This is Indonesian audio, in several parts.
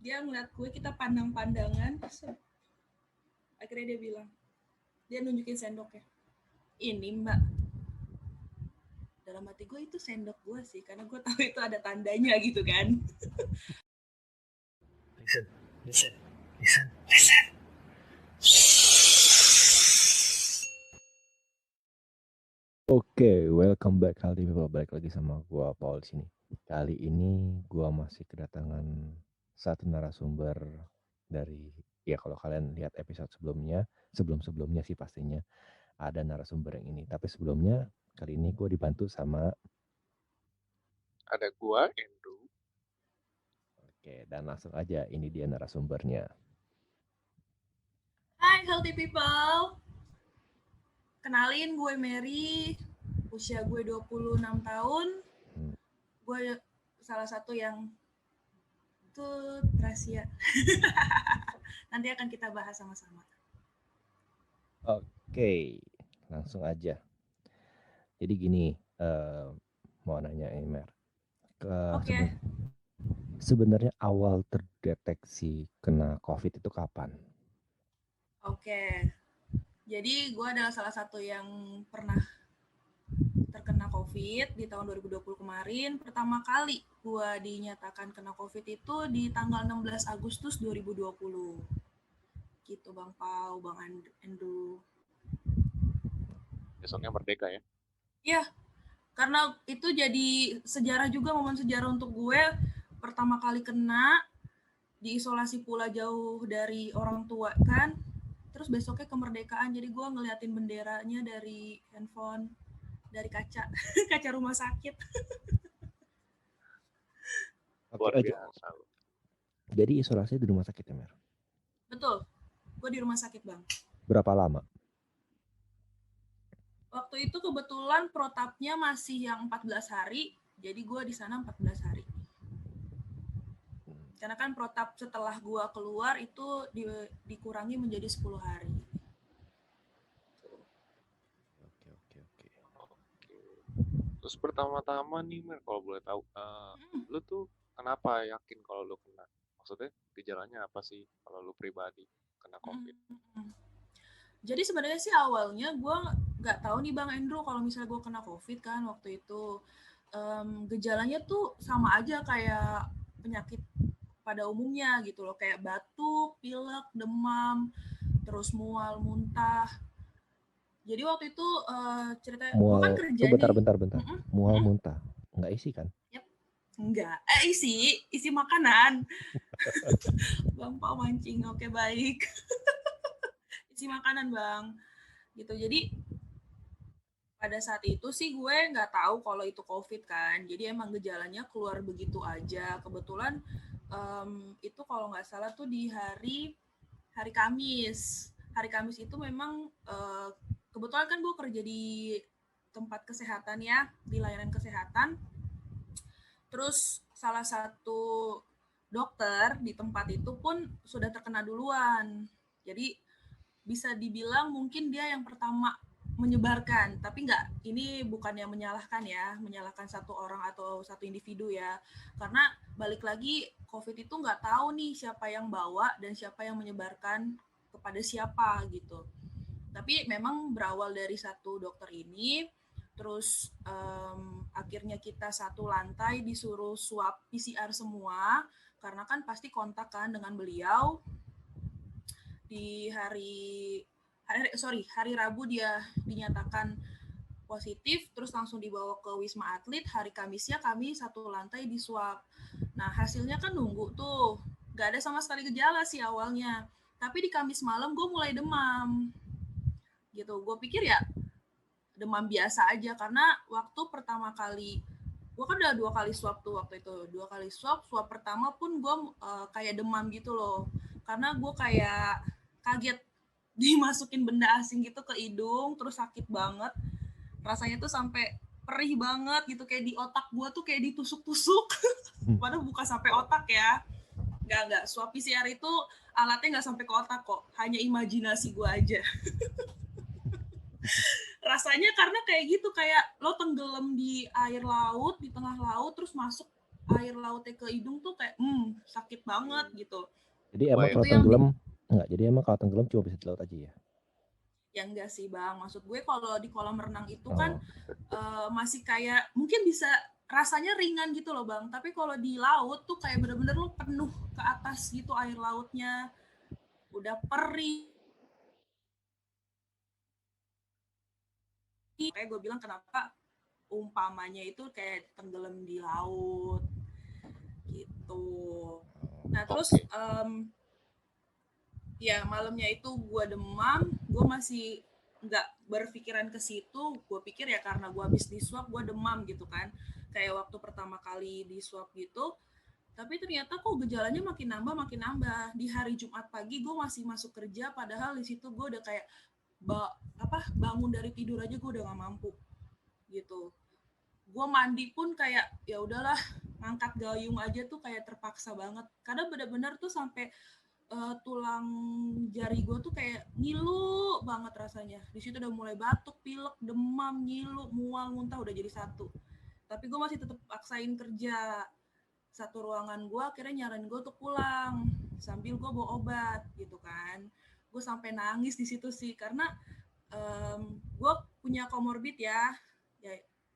Dia ngeliat gue, kita pandang-pandangan. Akhirnya dia bilang, dia nunjukin sendoknya. Ini mbak. Dalam hati gue itu sendok gue sih, karena gue tahu itu ada tandanya gitu kan. Listen. Oke, welcome back kali ini balik lagi sama gua Paul sini. Kali ini gua masih kedatangan satu narasumber dari kalau kalian lihat episode sebelumnya sih pastinya ada narasumber yang ini. Tapi sebelumnya kali ini gua dibantu sama Ada gua, Andrew. Oke, dan langsung aja ini dia narasumbernya. Hai healthy people. Kenalin, gue Mary. Usia gue 26 tahun. Gue salah satu yang tuh rahasia. Nanti akan kita bahas sama-sama. Oke, langsung aja. Jadi gini, mau nanya Mer. Oke. Sebenarnya awal terdeteksi kena COVID itu kapan? Oke. Jadi gue adalah salah satu yang pernah terkena COVID di tahun 2020 kemarin. Pertama kali gue dinyatakan kena COVID itu di tanggal 16 Agustus 2020. Gitu Bang Pau, Bang Andrew. Besoknya merdeka ya? Iya, karena itu jadi sejarah juga, momen sejarah untuk gue. Pertama kali kena, diisolasi pula jauh dari orang tua kan. Terus besoknya kemerdekaan, jadi gue ngeliatin benderanya dari handphone, dari kaca kaca rumah sakit. Luar biasa. Jadi isolasi di rumah sakit ya, Mer? Betul, gue di rumah sakit Bang. Berapa lama? Waktu itu kebetulan protapnya masih yang 14 hari, jadi gue di sana 14 hari. Karena kan protap setelah gue keluar itu dikurangi menjadi 10 hari. Oke. Terus pertama-tama nih, Mer, kalau boleh tahu, lu tuh kenapa yakin kalau lu kena? Maksudnya gejalanya apa sih kalau lu pribadi kena COVID? Jadi sebenarnya sih awalnya gue nggak tahu nih Bang Andrew kalau misalnya gue kena COVID kan waktu itu. Gejalanya tuh sama aja kayak penyakit pada umumnya gitu loh, kayak batuk, pilek, demam, terus mual, muntah. Jadi waktu itu cerita gue kan kerja bentar. nih. Mual muntah, nggak isi kan? Yep. Enggak, isi makanan. Bang Pau mancing, oke baik. Isi makanan Bang, gitu. Jadi pada saat itu sih gue nggak tahu kalau itu COVID kan. Jadi emang gejalanya keluar begitu aja. Kebetulan itu kalau nggak salah tuh di hari Kamis. Hari Kamis itu memang kebetulan kan gue kerja di tempat kesehatan ya, di layanan kesehatan. Terus salah satu dokter di tempat itu pun sudah terkena duluan. Jadi bisa dibilang mungkin dia yang pertama menyebarkan, tapi nggak, ini bukannya menyalahkan satu orang atau satu individu ya, karena balik lagi COVID itu nggak tahu nih siapa yang bawa dan siapa yang menyebarkan kepada siapa gitu. Tapi memang berawal dari satu dokter ini, terus akhirnya kita satu lantai disuruh swab PCR semua, karena kan pasti kontak kan dengan beliau. Di hari Rabu dia dinyatakan positif, terus langsung dibawa ke Wisma Atlet. Hari Kamisnya kami satu lantai di swab. Nah hasilnya kan nunggu tuh, gak ada sama sekali gejala sih awalnya. Tapi di Kamis malam gue mulai demam gitu. Gue pikir ya demam biasa aja, karena waktu pertama kali gue kan udah 2 kali swab tuh waktu itu. 2 kali swab pertama pun gue kayak demam gitu loh, karena gue kayak kaget dimasukin benda asing gitu ke hidung, terus sakit banget rasanya tuh, sampai perih banget gitu, kayak di otak gue tuh kayak ditusuk-tusuk. Padahal bukan sampai otak ya, nggak swab PCR itu alatnya nggak sampai ke otak kok, hanya imajinasi gue aja. Rasanya karena kayak gitu, kayak lo tenggelam di air laut, di tengah laut, terus masuk air lautnya ke hidung tuh kayak sakit banget gitu. Jadi emang Bayang. kalau Itu yang tenggelam enggak? Jadi emang kalau tenggelam cuma bisa di laut aja ya? ya enggak sih Bang, maksud gue kalau di kolam renang itu kan Oh. masih kayak mungkin bisa rasanya ringan gitu loh Bang, tapi kalau di laut tuh kayak bener-bener lu penuh ke atas gitu air lautnya, udah perih. Kayak gue bilang kenapa umpamanya itu kayak tenggelam di laut gitu. Nah terus Oke. ya malamnya itu gue demam, gue masih nggak berpikiran ke situ. Gue pikir ya karena gue habis di swab gue demam gitu kan, kayak waktu pertama kali di swab gitu. Tapi ternyata kok gejalanya makin nambah. Di hari Jumat pagi gue masih masuk kerja, padahal di situ gue udah kayak bangun dari tidur aja gue udah nggak mampu gitu. Gue mandi pun kayak ya udahlah, ngangkat gayung aja tuh kayak terpaksa banget. Karena benar-benar tuh sampai tulang jari gue tuh kayak ngilu banget rasanya. Di situ udah mulai batuk, pilek, demam, ngilu, mual, muntah udah jadi satu. Tapi gue masih tetap paksain kerja. Satu ruangan gue akhirnya nyaranin gue untuk pulang sambil gue bawa obat gitu kan. Gue sampai nangis di situ sih karena gue punya komorbid ya,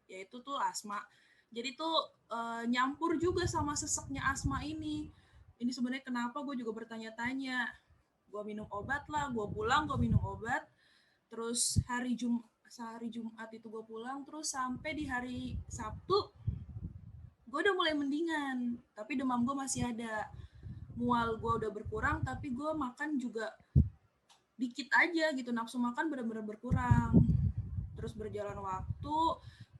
yaitu tuh asma. Jadi tuh nyampur juga sama seseknya asma ini. Ini sebenarnya kenapa gue juga bertanya-tanya. Gue minum obat lah, gue pulang gue minum obat. Terus hari Jumat itu gue pulang, terus sampai di hari Sabtu gue udah mulai mendingan, tapi demam gue masih ada. Mual gue udah berkurang, tapi gue makan juga dikit aja gitu, nafsu makan benar-benar berkurang. Terus berjalan waktu,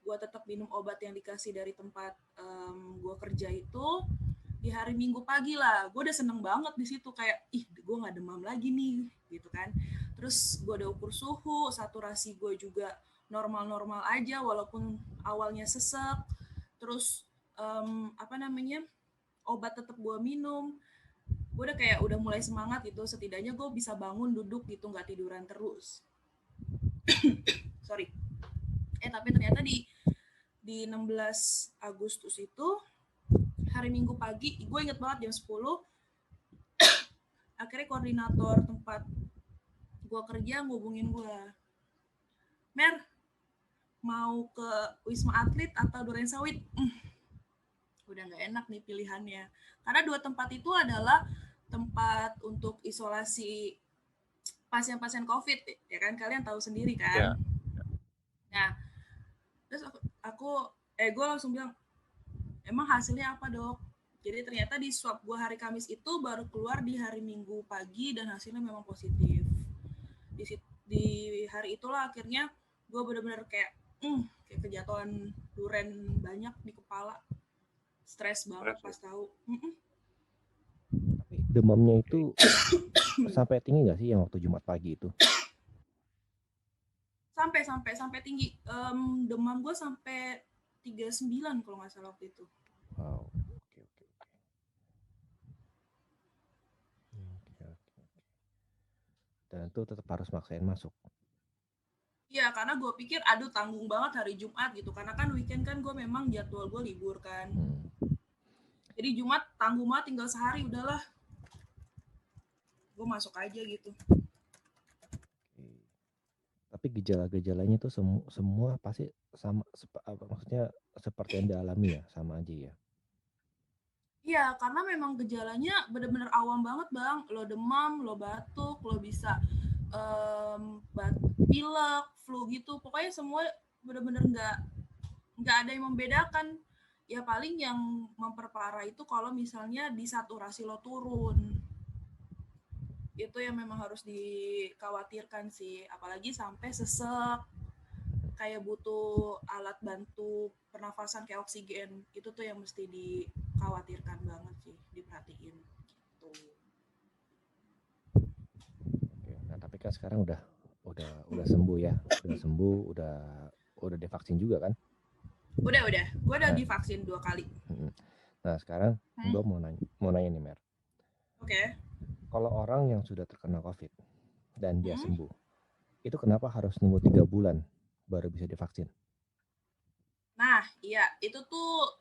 gue tetap minum obat yang dikasih dari tempat gue kerja itu. Di hari Minggu pagi lah, gue udah seneng banget di situ, kayak gue nggak demam lagi nih gitu kan. Terus gue udah ukur suhu, saturasi gue juga normal-normal aja walaupun awalnya sesek. Terus obat tetap gue minum. Gue udah kayak udah mulai semangat gitu, setidaknya gue bisa bangun duduk gitu, nggak tiduran terus. Sorry. Tapi ternyata di 16 Agustus itu hari Minggu pagi, gue inget banget jam 10, akhirnya koordinator tempat gue kerja ngubungin gue, Mer, mau ke Wisma Atlet atau Duren Sawit? Udah nggak enak nih pilihannya, karena dua tempat itu adalah tempat untuk isolasi pasien-pasien COVID ya kan, kalian tahu sendiri kan. Nah terus gue langsung bilang, emang hasilnya apa dok? Jadi ternyata di swab gue hari Kamis itu baru keluar di hari Minggu pagi dan hasilnya memang positif. Di hari itulah akhirnya gue benar-benar kayak kejatuhan duren banyak di kepala, stres banget pas tahu. Tapi demamnya itu sampai tinggi nggak sih yang waktu Jumat pagi itu? Sampai tinggi. Demam gue sampai 39 kalau nggak salah waktu itu. Wow. Oke. Dan itu tetap harus maksain masuk. Iya, karena gue pikir aduh tanggung banget hari Jumat gitu, karena kan weekend kan gue memang jadwal gue libur kan. Jadi Jumat tanggung banget, tinggal sehari udahlah, gue masuk aja gitu. Tapi gejala-gejalanya tuh semua pasti sama, maksudnya seperti yang dialami ya, sama aja ya? Iya, karena memang gejalanya bener-bener awam banget bang. Lo demam, lo batuk, lo bisa pilek, flu gitu. Pokoknya semua bener-bener nggak ada yang membedakan. Ya paling yang memperparah itu kalau misalnya disaturasi lo turun. Itu yang memang harus dikhawatirkan sih. Apalagi sampai sesek, kayak butuh alat bantu pernafasan kayak oksigen. Itu tuh yang mesti dikhawatirkan banget sih, diperhatiin gitu. Oke, nah tapi kan sekarang udah sembuh ya, udah divaksin juga kan? Udah, gue udah divaksin 2 kali. Nah sekarang gue mau nanya nih Mer. Oke. Kalau orang yang sudah terkena COVID dan dia sembuh, itu kenapa harus nunggu 3 bulan baru bisa divaksin? Nah, iya, itu tuh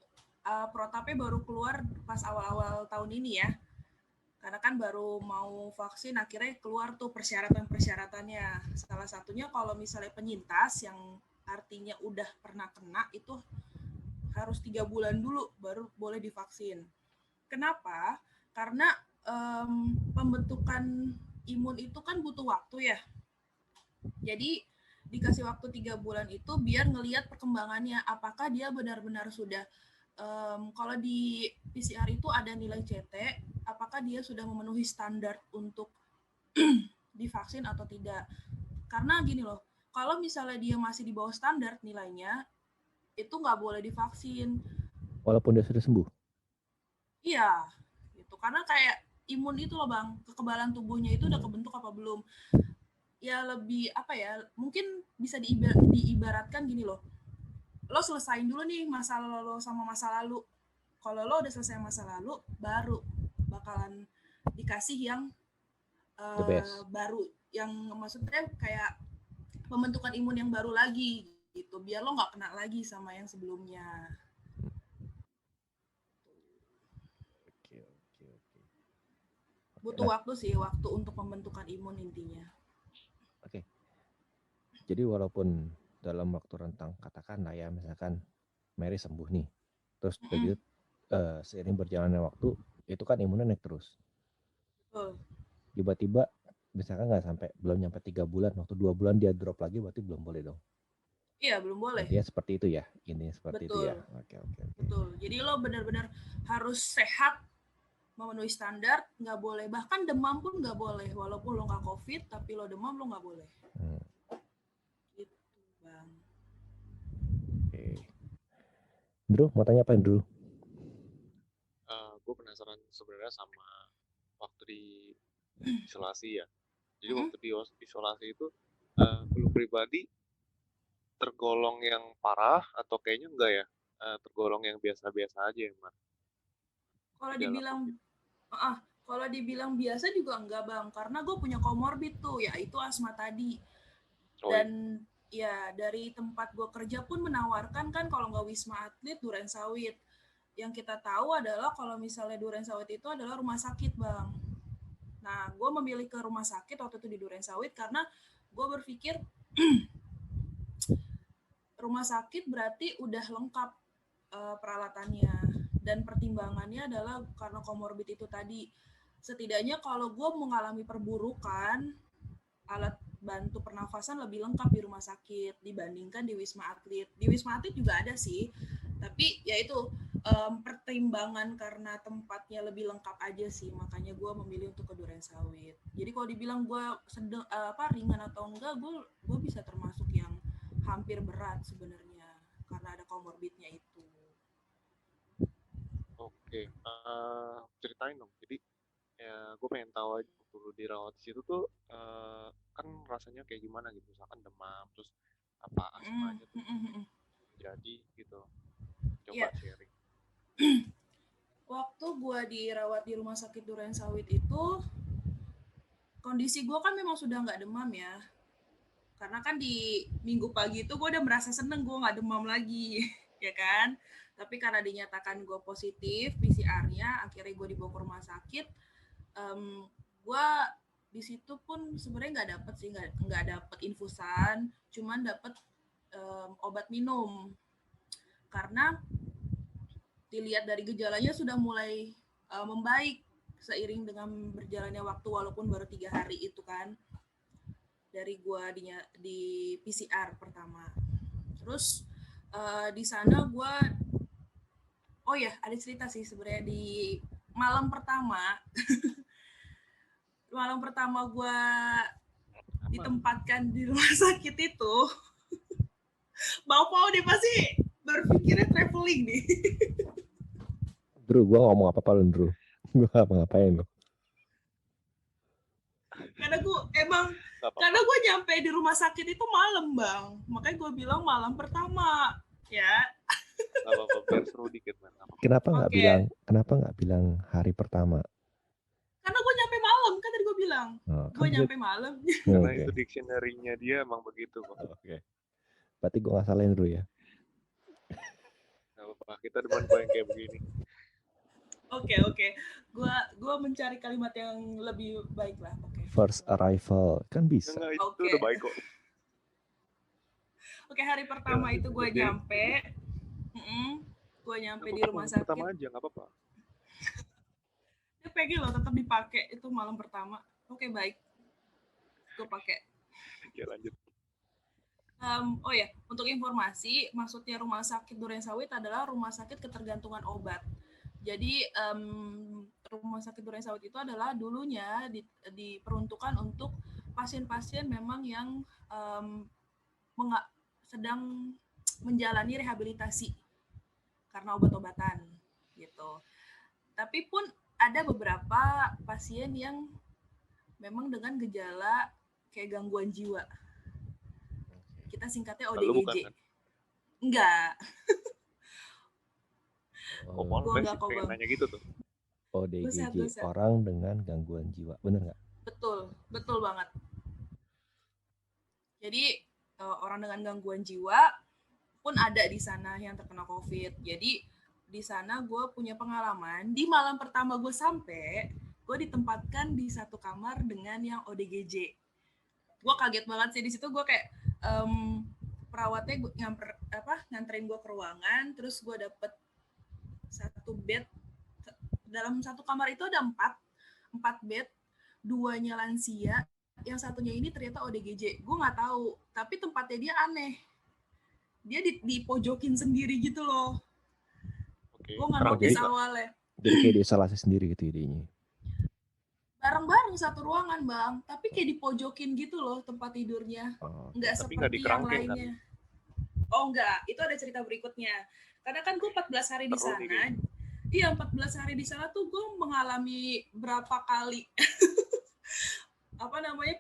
protapnya baru keluar pas awal-awal tahun ini ya. Karena kan baru mau vaksin, akhirnya keluar tuh persyaratan-persyaratannya. Salah satunya kalau misalnya penyintas yang artinya udah pernah kena itu harus 3 bulan dulu baru boleh divaksin. Kenapa? Karena pembentukan imun itu kan butuh waktu ya. Jadi dikasih waktu 3 bulan itu biar ngelihat perkembangannya, apakah dia benar-benar sudah kalau di PCR itu ada nilai CT, apakah dia sudah memenuhi standar untuk divaksin atau tidak. Karena gini loh, kalau misalnya dia masih di bawah standar nilainya, itu nggak boleh divaksin. Walaupun dia sudah sembuh? Iya, gitu. Karena kayak imun itu loh Bang, kekebalan tubuhnya itu udah kebentuk apa belum. Ya lebih apa ya, mungkin bisa diibaratkan gini loh, lo selesain dulu nih masalah lo sama masa lalu. Kalau lo udah selesai masa lalu, baru bakalan dikasih yang baru, yang maksudnya kayak pembentukan imun yang baru lagi gitu, biar lo nggak kena lagi sama yang sebelumnya. Oke. Butuh waktu sih, waktu untuk pembentukan imun intinya. Oke. Jadi walaupun dalam waktu rentang katakanlah ya misalkan Mary sembuh nih, terus begitu seiring berjalannya waktu itu kan imunnya naik terus. Tiba-tiba misalkan nggak sampai belum nyampe 3 bulan, waktu 2 bulan dia drop lagi, berarti belum boleh dong? Iya, belum boleh. Intinya seperti itu ya, intinya seperti Betul. itu ya. Oke. Betul. Jadi lo benar-benar harus sehat, memenuhi standar, nggak boleh. Bahkan demam pun nggak boleh. Walaupun lo nggak COVID, tapi lo demam lo nggak boleh. Gitu, Bang. Oke. Drew, mau tanya apa Drew? Gue penasaran sebenarnya sama waktu di isolasi ya. Jadi waktu di isolasi itu lu pribadi tergolong yang parah atau kayaknya enggak ya? Tergolong yang biasa-biasa aja ya, Mas? Kalau dibilang biasa juga enggak Bang, karena gue punya komorbid tuh, yaitu asma tadi. Dan ya dari tempat gue kerja pun menawarkan kan kalau nggak Wisma Atlet, Duren Sawit. Yang kita tahu adalah kalau misalnya Duren Sawit itu adalah rumah sakit Bang. Nah, gue memilih ke rumah sakit waktu itu di Duren Sawit karena gue berpikir rumah sakit berarti udah lengkap peralatannya, dan pertimbangannya adalah karena komorbid itu tadi. Setidaknya kalau gue mengalami perburukan, alat bantu pernafasan lebih lengkap di rumah sakit dibandingkan di Wisma Atlet. Di Wisma Atlet juga ada sih, tapi ya itu pertimbangan karena tempatnya lebih lengkap aja sih, makanya gue memilih untuk ke Duren Sawit. Jadi kalau dibilang gue ringan atau enggak, gue bisa termasuk yang hampir berat sebenarnya karena ada komorbidnya itu. Oke, ceritain dong. Jadi ya gue pengen tahu aja waktu lu dirawat di situ tuh kan rasanya kayak gimana gitu, misalkan demam terus apa asma aja tuh jadi gitu. Coba sharing. Waktu gue dirawat di rumah sakit Duren Sawit itu kondisi gue kan memang sudah nggak demam ya, karena kan di minggu pagi itu gue udah merasa seneng gue nggak demam lagi ya kan. Tapi karena dinyatakan gue positif PCR-nya, akhirnya gue dibawa ke rumah sakit. Gue di situ pun sebenarnya nggak dapet sih, nggak dapet infusan, cuman dapet obat minum karena dilihat dari gejalanya sudah mulai membaik seiring dengan berjalannya waktu, walaupun baru 3 hari itu kan dari gua di PCR pertama. Terus di sana gua ada cerita sih sebenarnya di malam pertama. Malam pertama gua ditempatkan di rumah sakit itu. Bang Paul dia pasti berpikirnya traveling nih. Drew, gue ngomong apa-apa lu Drew? Gue ngapain lo? Karena gue nyampe di rumah sakit itu malam Bang, makanya gue bilang malam pertama ya. Apa biar seru dikit man. Kenapa nggak bilang hari pertama? Karena gue nyampe malam kan tadi gue bilang. Gue nyampe malam. Karena itu dictionary-nya dia emang begitu kok. Oke. Berarti gue nggak salahin dulu ya. Gak apa-apa. Wah, kita demen kok yang kayak begini. Oke. Gua mencari kalimat yang lebih baik lah. Oke. First arrival kan bisa. Enggak, itu Oke. udah baik kok. Oke, hari pertama Ya, itu gue jadi- nyampe. Gue nyampe di rumah sakit. Pertama aja, nggak apa-apa. Dia pengen loh tetap dipakai itu malam pertama. Oke, baik. Gue pakai. Ya, lanjut. Oh ya, untuk informasi, maksudnya rumah sakit Durensawit adalah rumah sakit ketergantungan obat. Jadi rumah sakit Durensawit itu adalah dulunya diperuntukkan untuk pasien-pasien memang yang sedang menjalani rehabilitasi karena obat-obatan gitu. Tapi pun ada beberapa pasien yang memang dengan gejala kayak gangguan jiwa. Kita singkatnya ODGJ. Lalu bukan, kan? Enggak. Kopong Gua sih enggak, pengen Bang. nanya gitu tuh. ODGJ, Buset. orang dengan gangguan jiwa, bener nggak? Betul banget. Jadi orang dengan gangguan jiwa pun ada di sana yang terkena COVID. Jadi di sana gue punya pengalaman. Di malam pertama gue sampai, gue ditempatkan di satu kamar dengan yang ODGJ. Gue kaget banget sih di situ. Gue kayak perawatnya nganterin gue ke ruangan, terus gue dapet satu bed. Dalam satu kamar itu ada 4 bed, 2-nya lansia, yang satunya ini ternyata ODGJ. Gue nggak tahu, tapi tempatnya dia aneh. Dia dipojokin sendiri gitu loh. Oke. Gue nggak notice awalnya. Jadi kayak diisolasi sendiri gitu idenya. Bareng-bareng satu ruangan, Bang, tapi kayak dipojokin gitu loh tempat tidurnya. Nggak seperti yang lainnya. Kan? Oh enggak, itu ada cerita berikutnya. Karena kan gue 14 hari di sana. Iya, 14 hari di sana tuh gue mengalami berapa kali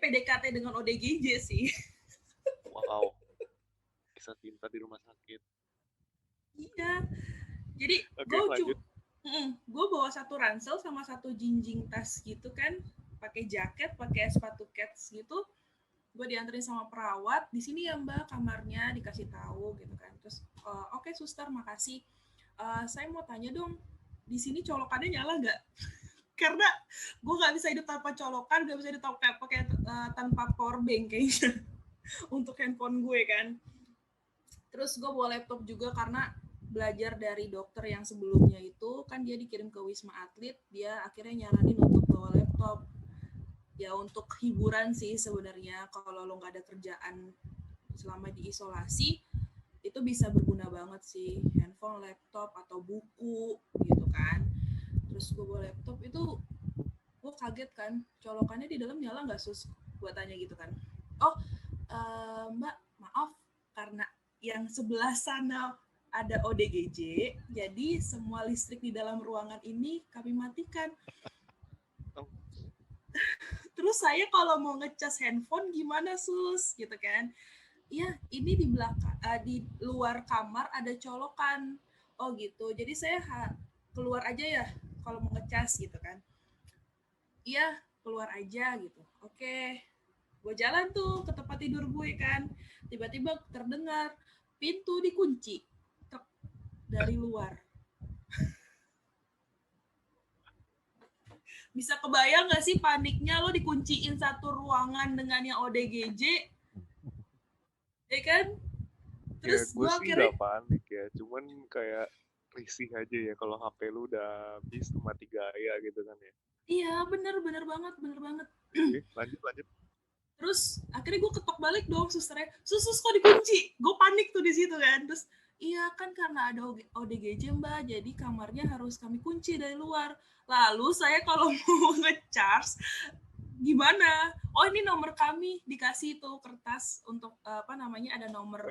PDKT dengan ODGJ sih. Wow. Kisah cinta di rumah sakit. Iya. Jadi gue bawa satu ransel sama satu jinjing tas gitu kan, pakai jaket, pakai sepatu kets gitu. Gue dianterin sama perawat, di sini ya Mbak kamarnya, dikasih tahu gitu kan. Terus oke, suster, makasih. Saya mau tanya dong, di sini colokannya nyala nggak? Karena gue nggak bisa hidup tanpa colokan, nggak bisa hidup pakai tanpa power bank kayaknya untuk handphone gue kan. Terus gue bawa laptop juga karena belajar dari dokter yang sebelumnya itu kan dia dikirim ke Wisma Atlet, dia akhirnya nyaranin untuk bawa laptop. Ya untuk hiburan sih sebenarnya, kalau lo nggak ada kerjaan selama diisolasi itu bisa berguna banget sih, handphone, laptop, atau buku gitu kan. Terus gue bawa laptop itu gue kaget kan, colokannya di dalam nyala nggak sus? Gue tanya gitu kan. Mbak maaf, karena yang sebelah sana ada ODGJ, jadi semua listrik di dalam ruangan ini kami matikan. Terus saya kalau mau ngecas handphone gimana sus? Gitu kan. Iya, ini di belakang, di luar kamar ada colokan. Oh gitu, jadi saya keluar aja ya kalau mau ngecas gitu kan. Iya, keluar aja gitu. Oke, gue jalan tuh ke tempat tidur gue kan. Tiba-tiba terdengar pintu dikunci dari luar. Bisa kebayang gak sih paniknya lo dikunciin satu ruangan dengan yang ODGJ? Ya kan? Terus ya, gue sih akhirnya gak panik ya, cuman kayak risih aja ya kalau HP lu udah habis mati gaya gitu kan ya. Iya, bener banget. Oke, lanjut. Terus akhirnya gue ketok balik dong susternya, sus kok dikunci? Gue panik tuh di situ kan. Terus iya kan karena ada ODGJ Mbak, jadi kamarnya harus kami kunci dari luar. Lalu saya kalau mau ngecharge gimana? Oh ini nomor kami, dikasih tuh kertas untuk ada nomor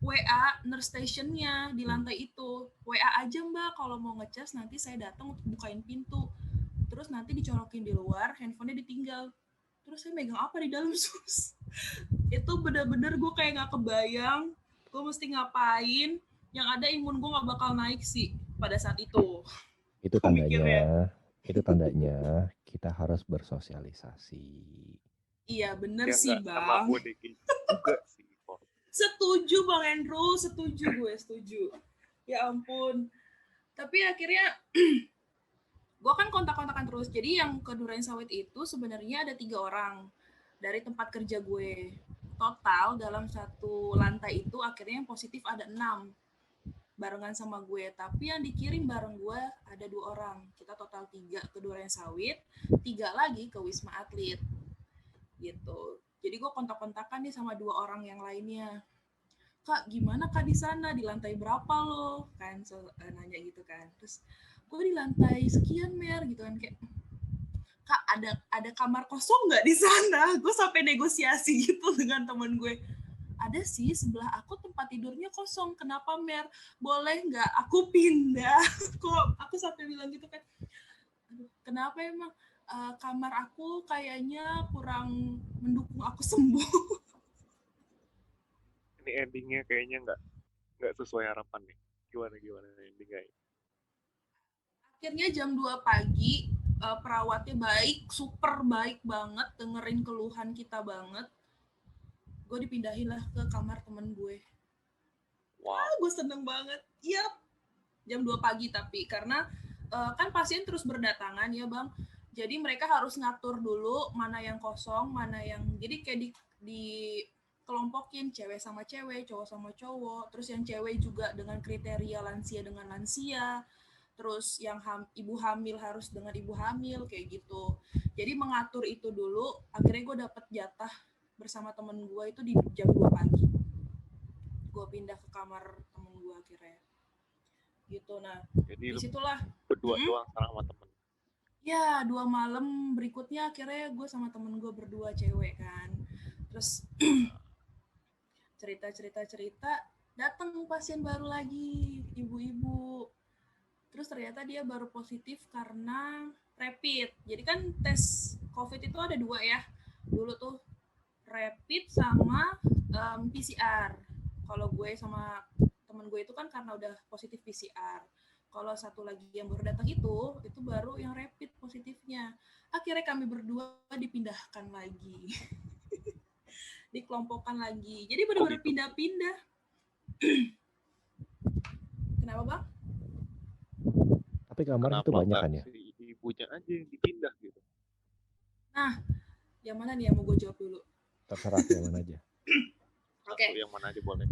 WA nurse stationnya di lantai itu. WA aja Mbak kalau mau ngecas, nanti saya datang untuk bukain pintu. Terus nanti dicolokin di luar, handphonenya ditinggal. Terus saya megang apa di dalam sus? Itu bener-bener gue kayak gak kebayang gue mesti ngapain. Yang ada imun gue gak bakal naik sih pada saat itu. Itu tandanya kita harus bersosialisasi. Iya bener ya, sih Bang. Sama ODGJ juga sih. Setuju Bang Andrew, setuju. Ya ampun. Tapi akhirnya gue kan kontak-kontakan terus. Jadi yang ke Duren Sawit itu sebenarnya ada 3 orang dari tempat kerja gue. Total dalam satu lantai itu akhirnya yang positif ada 6 barengan sama gue. Tapi yang dikirim bareng gue ada 2 orang. Kita total 3 ke Duren Sawit, 3 lagi ke Wisma Atlet. Gitu. Jadi gue kontak-kontakan nih sama 2 orang yang lainnya. Kak, gimana Kak di sana? Di lantai berapa lo? Kan nanya gitu kan. Terus gue di lantai sekian Mer gitu kan, kayak Kak ada kamar kosong nggak di sana? Gue sampai negosiasi gitu dengan temen gue. Ada sih, sebelah aku tempat tidurnya kosong. Kenapa Mer? Boleh nggak aku pindah? Kok aku sampai bilang gitu kan. Aduh, kenapa emang? Kamar aku kayaknya kurang mendukung aku sembuh. Ini endingnya kayaknya nggak sesuai harapan nih. Gimana endingnya? Akhirnya jam 2 pagi, perawatnya baik, super baik banget, dengerin keluhan kita banget. Gue dipindahin lah ke kamar temen gue. Wow. Gue seneng banget. Yap. Jam 2 pagi tapi karena kan pasien terus berdatangan ya Bang. Jadi mereka harus ngatur dulu mana yang kosong, mana yang jadi kayak di kelompokin cewek sama cewek, cowok sama cowok. Terus yang cewek juga dengan kriteria lansia dengan lansia. Terus yang ibu hamil harus dengan ibu hamil kayak gitu. Jadi mengatur itu dulu. Akhirnya gue dapet jatah bersama temen gue itu di jam 2 pagi. Gue pindah ke kamar temen gue akhirnya. Gitu. Nah, jadi disitulah berdua doang sama temen. Ya 2 malam berikutnya akhirnya gue sama temen gue berdua cewek kan. Terus cerita datang pasien baru lagi, ibu-ibu. Terus ternyata dia baru positif karena rapid. Jadi kan tes COVID itu ada 2 ya. Dulu tuh rapid sama PCR. Kalau gue sama temen gue itu kan karena udah positif PCR. Kalau satu lagi yang baru datang itu baru yang rapid positifnya. Akhirnya kami berdua dipindahkan lagi. Dikelompokkan lagi. Jadi benar-benar gitu? pindah-pindah. Kenapa Bang? Tapi kamar itu banyak kan ya? Si ibunya aja yang dipindah gitu. Nah, yang mana nih yang mau gue jawab dulu? Terserah yang mana aja. Oke. Yang mana aja boleh.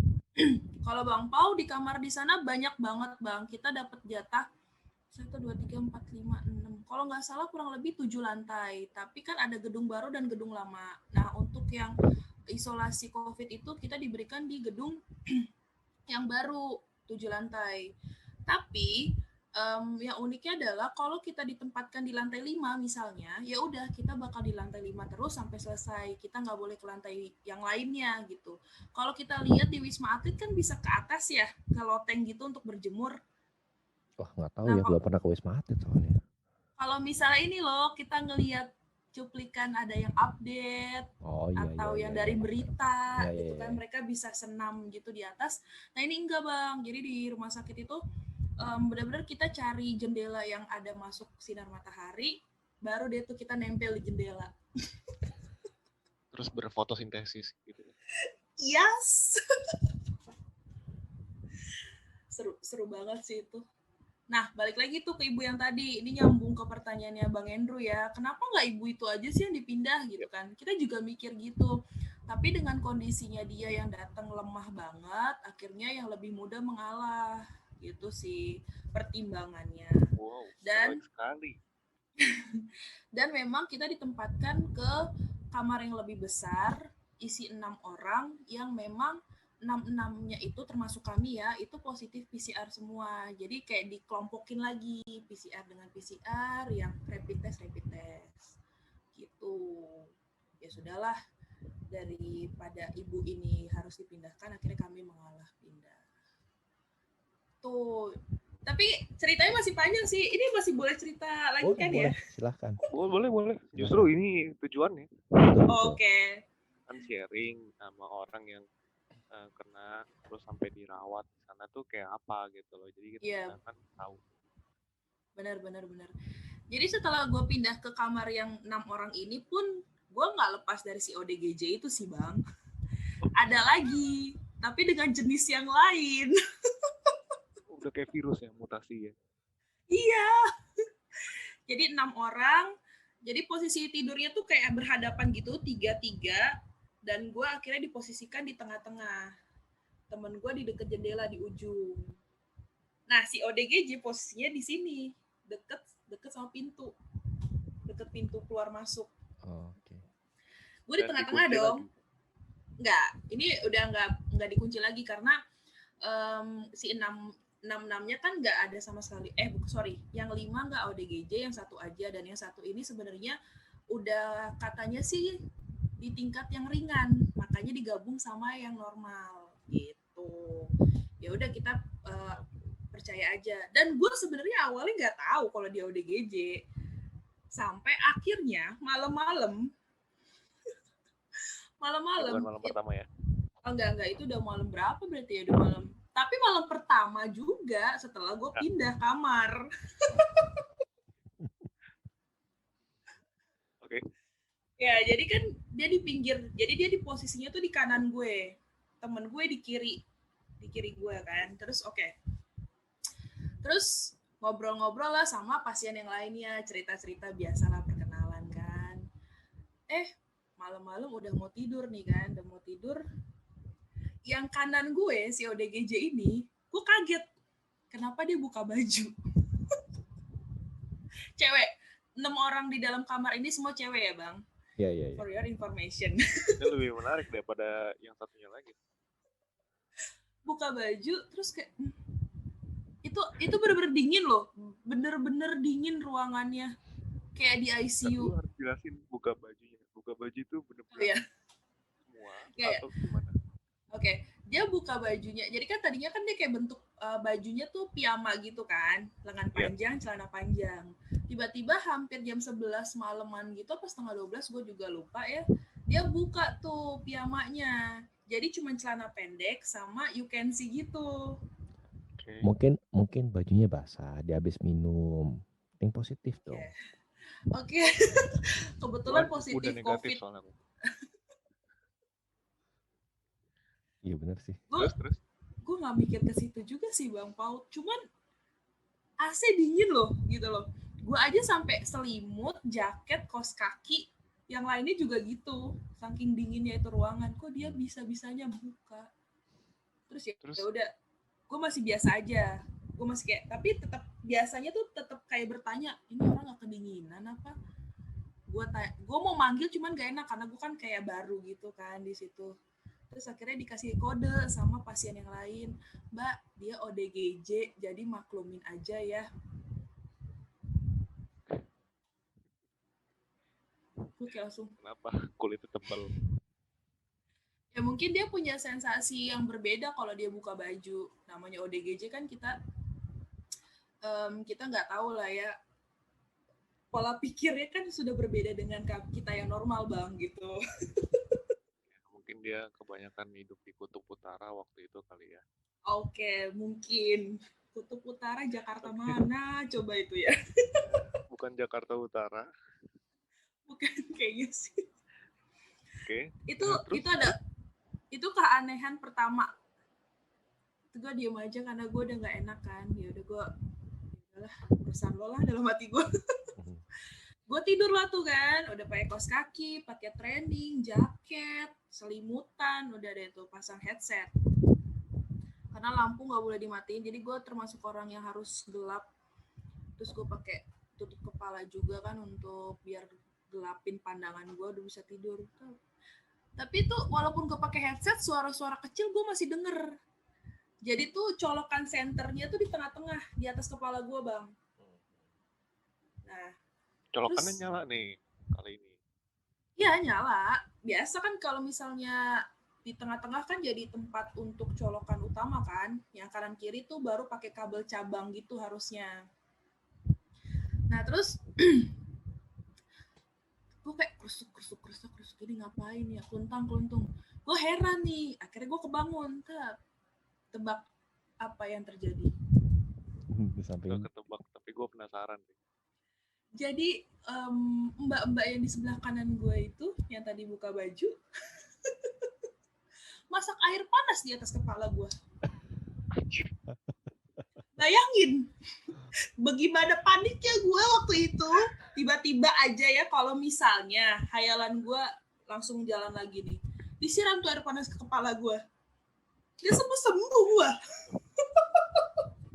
Kalau Bang Pau di kamar di sana banyak banget Bang. Kita dapat jatah 1, 2, 3, 4, 5, 6. Kalau nggak salah kurang lebih 7 lantai. Tapi kan ada gedung baru dan gedung lama. Nah, untuk yang isolasi COVID itu kita diberikan di gedung yang baru 7 lantai. Tapi yang uniknya adalah kalau kita ditempatkan di lantai 5 misalnya, ya udah kita bakal di lantai 5 terus sampai selesai. Kita nggak boleh ke lantai yang lainnya gitu. Kalau kita lihat di Wisma Atlet kan bisa ke atas ya, ke loteng gitu untuk berjemur. Wah nggak tahu ya, belum pernah ke Wisma Atlet soalnya. Kalau misalnya ini loh, kita ngelihat cuplikan ada yang update atau yang dari berita gitu kan, mereka bisa senam gitu di atas. Nah ini enggak Bang, jadi di rumah sakit itu benar-benar kita cari jendela yang ada masuk sinar matahari, baru deh tuh kita nempel di jendela. Terus berfotosintesis gitu. Yes. Seru banget sih itu. Nah, balik lagi tuh ke ibu yang tadi. Ini nyambung ke pertanyaannya Bang Andrew ya. Kenapa nggak ibu itu aja sih yang dipindah gitu kan? Kita juga mikir gitu. Tapi dengan kondisinya dia yang datang lemah banget, akhirnya yang lebih muda mengalah. Gitu sih pertimbangannya. Wow, dan sekali. Dan memang kita ditempatkan ke kamar yang lebih besar, isi 6 orang yang memang 6-6-nya itu termasuk kami ya, itu positif PCR semua. Jadi kayak dikelompokin lagi PCR dengan PCR, yang rapid test. Gitu. Ya sudahlah, daripada ibu ini harus dipindahkan, akhirnya kami mengalah pindah. Tuh. Tapi ceritanya masih panjang sih. Ini masih boleh cerita lagi kan ya? Boleh, silahkan. Boleh. Justru ini tujuannya. Oke. Kan sharing sama orang yang kena terus sampai dirawat di sana tuh kayak apa gitu loh. Jadi kita kan tahu. Benar. Jadi setelah gue pindah ke kamar yang 6 orang ini pun gue nggak lepas dari si ODGJ itu sih Bang. Ada lagi, tapi dengan jenis yang lain. Udah kayak virus ya, mutasi ya. Iya. Jadi 6 orang. Jadi posisi tidurnya tuh kayak berhadapan gitu, 3-3. Dan gue akhirnya diposisikan di tengah-tengah. Temen gue di deket jendela di ujung. Nah, si ODGJ posisinya di sini, deket sama pintu. Deket pintu keluar masuk. Oke. Gue di Dan tengah-tengah dikunci dong. lagi. Enggak, ini udah enggak dikunci lagi karena si 6-6-nya kan nggak ada sama sekali. Sorry, yang 5 nggak ODGJ, yang 1 aja, dan yang 1 ini sebenarnya udah katanya sih di tingkat yang ringan, makanya digabung sama yang normal gitu. Ya udah kita percaya aja. Dan gue sebenarnya awalnya nggak tahu kalau dia ODGJ, sampai akhirnya malam-malam. Bukan malam pertama ya? Enggak, itu udah malam berapa berarti ya? Udah malam. Tapi malam pertama juga setelah gue pindah kamar. Oke. Ya, jadi kan dia di pinggir, jadi dia di posisinya tuh di kanan gue. Temen gue di kiri gue kan. Terus Terus ngobrol-ngobrol lah sama pasien yang lainnya, cerita-cerita biasa lah, perkenalan kan. Malam-malam udah mau tidur nih kan, Yang kanan gue, si ODGJ ini, gue kaget. Kenapa dia buka baju? Cewek. 6 orang di dalam kamar ini semua cewek ya, Bang? Iya. For your information. Ini lebih menarik daripada yang satunya lagi. Buka baju, terus kayak... Itu bener-bener dingin loh. Bener-bener dingin ruangannya. Kayak di ICU. Tapi lu harus jelasin buka bajunya. Buka baju itu bener-bener semua atau gimana? Oke, dia buka bajunya. Jadi kan tadinya kan dia kayak bentuk bajunya tuh piyama gitu kan. Lengan panjang, celana panjang. Tiba-tiba hampir jam 11 malaman gitu, pas setengah 12, gue juga lupa ya. Dia buka tuh piyamanya. Jadi cuma celana pendek sama you can see gitu. Okay. Mungkin bajunya basah, dia habis minum. Yang positif dong. Oke. Kebetulan positif udah negatif COVID. Soalnya. Iya benar sih. Terus? Gue nggak mikir ke situ juga sih Bang Paul. Cuman AC dingin loh gitu loh. Gue aja sampai selimut, jaket, kaos kaki, yang lainnya juga gitu. Saking dinginnya itu ruangan, kok dia bisa-bisanya buka. Terus ya udah, gue masih biasa aja. Gue masih kayak, tapi tetap biasanya tuh tetap kayak bertanya, ini orang nggak kedinginan apa? Gue mau manggil cuman gak enak karena gue kan kayak baru gitu kan di situ. Terus akhirnya dikasih kode sama pasien yang lain, Mbak, dia ODGJ, jadi maklumin aja ya. Gue kayak langsung, kenapa kulitnya tebal? Ya mungkin dia punya sensasi yang berbeda kalau dia buka baju. Namanya ODGJ kan kita nggak tahu lah ya. Pola pikirnya kan sudah berbeda dengan kita yang normal Bang gitu. Mungkin dia kebanyakan hidup di Kutub Utara waktu itu kali ya. Oke, mungkin. Kutub Utara Jakarta mana coba itu ya? Bukan Jakarta Utara. Bukan kayaknya sih. Oke. Itu keanehan pertama. Itu gue diem aja karena gue udah nggak enak kan. Ya udah gue, udahlah urusan lo lah dalam hati gue. Gue tidur lah tuh kan, udah pakai kaos kaki, pakai training, jaket, selimutan, udah deh tuh pasang headset. Karena lampu nggak boleh dimatiin, jadi gue termasuk orang yang harus gelap. Terus gue pakai tutup kepala juga kan untuk biar gelapin pandangan gue, udah bisa tidur. Tapi tuh walaupun gue pakai headset, suara-suara kecil gue masih denger. Jadi tuh colokan senternya tuh di tengah-tengah, di atas kepala gue Bang. Nah, colokannya nyala nih kali ini. Iya nyala. Biasa kan kalau misalnya di tengah-tengah kan jadi tempat untuk colokan utama kan. Yang kanan kiri tuh baru pakai kabel cabang gitu harusnya. Nah terus gue kayak krusuk ini ngapain ya, keluntung. Gue heran nih. Akhirnya gue kebangun. Tebak apa yang terjadi? Gak ketebak, tapi gue penasaran nih. Jadi mbak-mbak yang di sebelah kanan gue itu yang tadi buka baju masak air panas di atas kepala gue. Bayangin bagaimana paniknya gue waktu itu. Tiba-tiba aja ya, kalau misalnya hayalan gue langsung jalan lagi nih, disiram tuh air panas ke kepala gue, dia sembuh gue.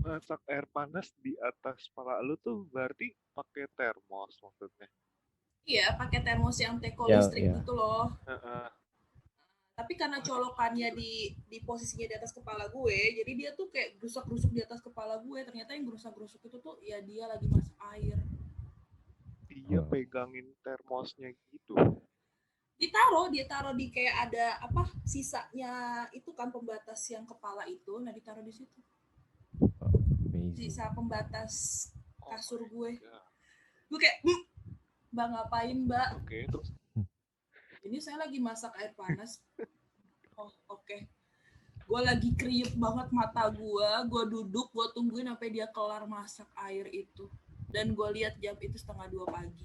Masak air panas di atas kepala lu tuh berarti pakai termos maksudnya? Iya, pakai termos yang teko Ya, listrik ya. gitu loh. Heeh. Tapi karena colokannya di posisinya di atas kepala gue, jadi dia tuh kayak gerusuk-gerusuk di atas kepala gue. Ternyata yang gerusuk-gerusuk itu tuh ya dia lagi masak air. Dia Oh. pegangin termosnya gitu. Dia taruh di kayak ada apa sisanya itu kan, pembatas yang kepala itu, nah ditaruh di situ. Amazing. Sisa pembatas kasur Oh gue. my God. Gue kayak, Mbak ngapain Mbak? Oke, terus Ini saya lagi masak air panas. Oh oke. Gue lagi kriuk banget mata gue duduk, gue tungguin sampai dia kelar masak air itu. Dan gue lihat jam itu 1:30 pagi.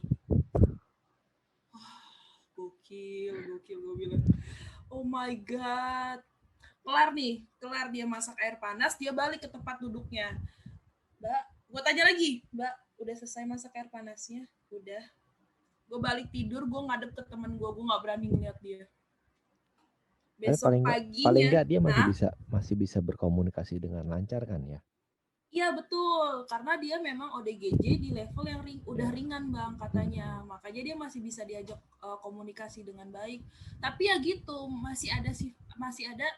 Gokil, gue bilang. Oh my God. Kelar dia masak air panas, dia balik ke tempat duduknya. Mbak, gue tanya lagi, Mbak, udah selesai masak air panasnya? Udah. Gue balik tidur, gue ngadep ke temen gue gak berani ngeliat dia. Besok paling paginya, nggak dia masih bisa berkomunikasi dengan lancar kan ya? Iya betul, karena dia memang ODGJ di level yang udah ringan Bang katanya, makanya dia masih bisa diajak komunikasi dengan baik. Tapi ya gitu, masih ada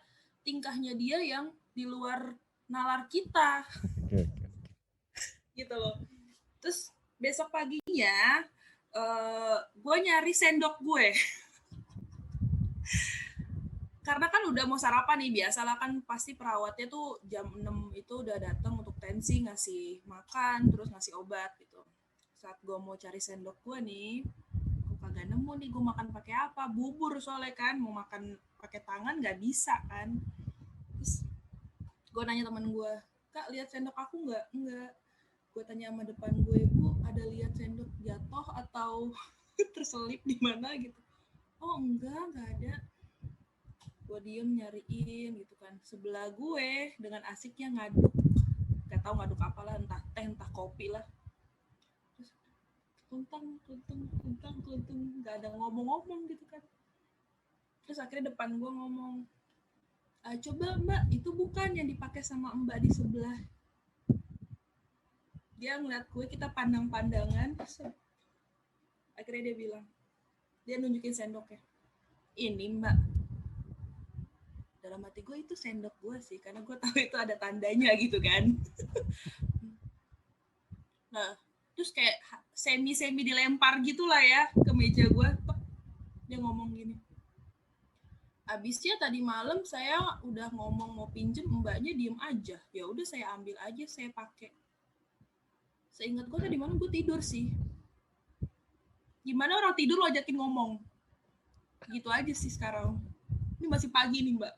tingkahnya dia yang di luar nalar kita. Gitu loh. Terus besok paginya gue nyari sendok gue. Karena kan udah mau sarapan nih, biasalah kan pasti perawatnya tuh jam 6 itu udah datang untuk tensi, ngasih makan, terus ngasih obat gitu. Saat gue mau cari sendok gue nih, gue kagak nemu nih, gue makan pakai apa? Bubur soalnya kan, mau makan pakai tangan nggak bisa kan. Terus gue nanya teman gue, Kak lihat sendok aku nggak? Enggak. Gue tanya sama depan gue, Bu ada lihat sendok jatuh atau terselip di mana gitu? Oh enggak ada. Gue diem nyariin gitu kan, sebelah gue dengan asiknya ngaduk, gak tau ngaduk apalah, entah teh entah kopi lah. Terus tuntang gak ada ngomong-ngomong gitu kan. Terus akhirnya depan gue ngomong, coba Mbak itu bukan yang dipakai sama Mbak di sebelah. Dia ngeliat gue, kita pandang-pandangan. Akhirnya dia bilang, dia nunjukin sendoknya, ini Mbak. Dalam hati gue itu sendok gue sih, karena gue tahu itu ada tandanya gitu kan. Nah, terus kayak semi dilempar gitulah ya ke meja gue. Dia ngomong gini, abisnya tadi malam saya udah ngomong mau pinjem, mbaknya diem aja. Ya udah saya ambil aja, saya pakai. Seingat gue tadi malam gue tidur sih. Gimana orang tidur lo ajakin ngomong? Gitu aja sih sekarang. Ini masih pagi nih mbak.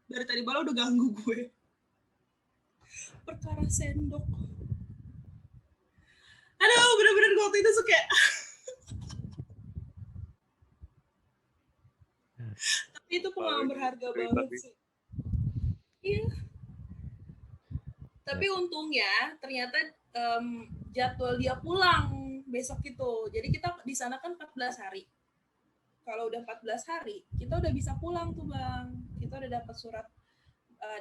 Dari tadi malam udah ganggu gue. Perkara sendok. Aduh, bener-bener gue waktu itu suka. Tapi itu pengalaman berharga banget sih. Iya. Tapi untungnya ternyata jadwal dia pulang besok itu. Jadi kita di sana kan 14 hari. Kalau udah 14 hari, kita udah bisa pulang tuh Bang. Kita udah dapat surat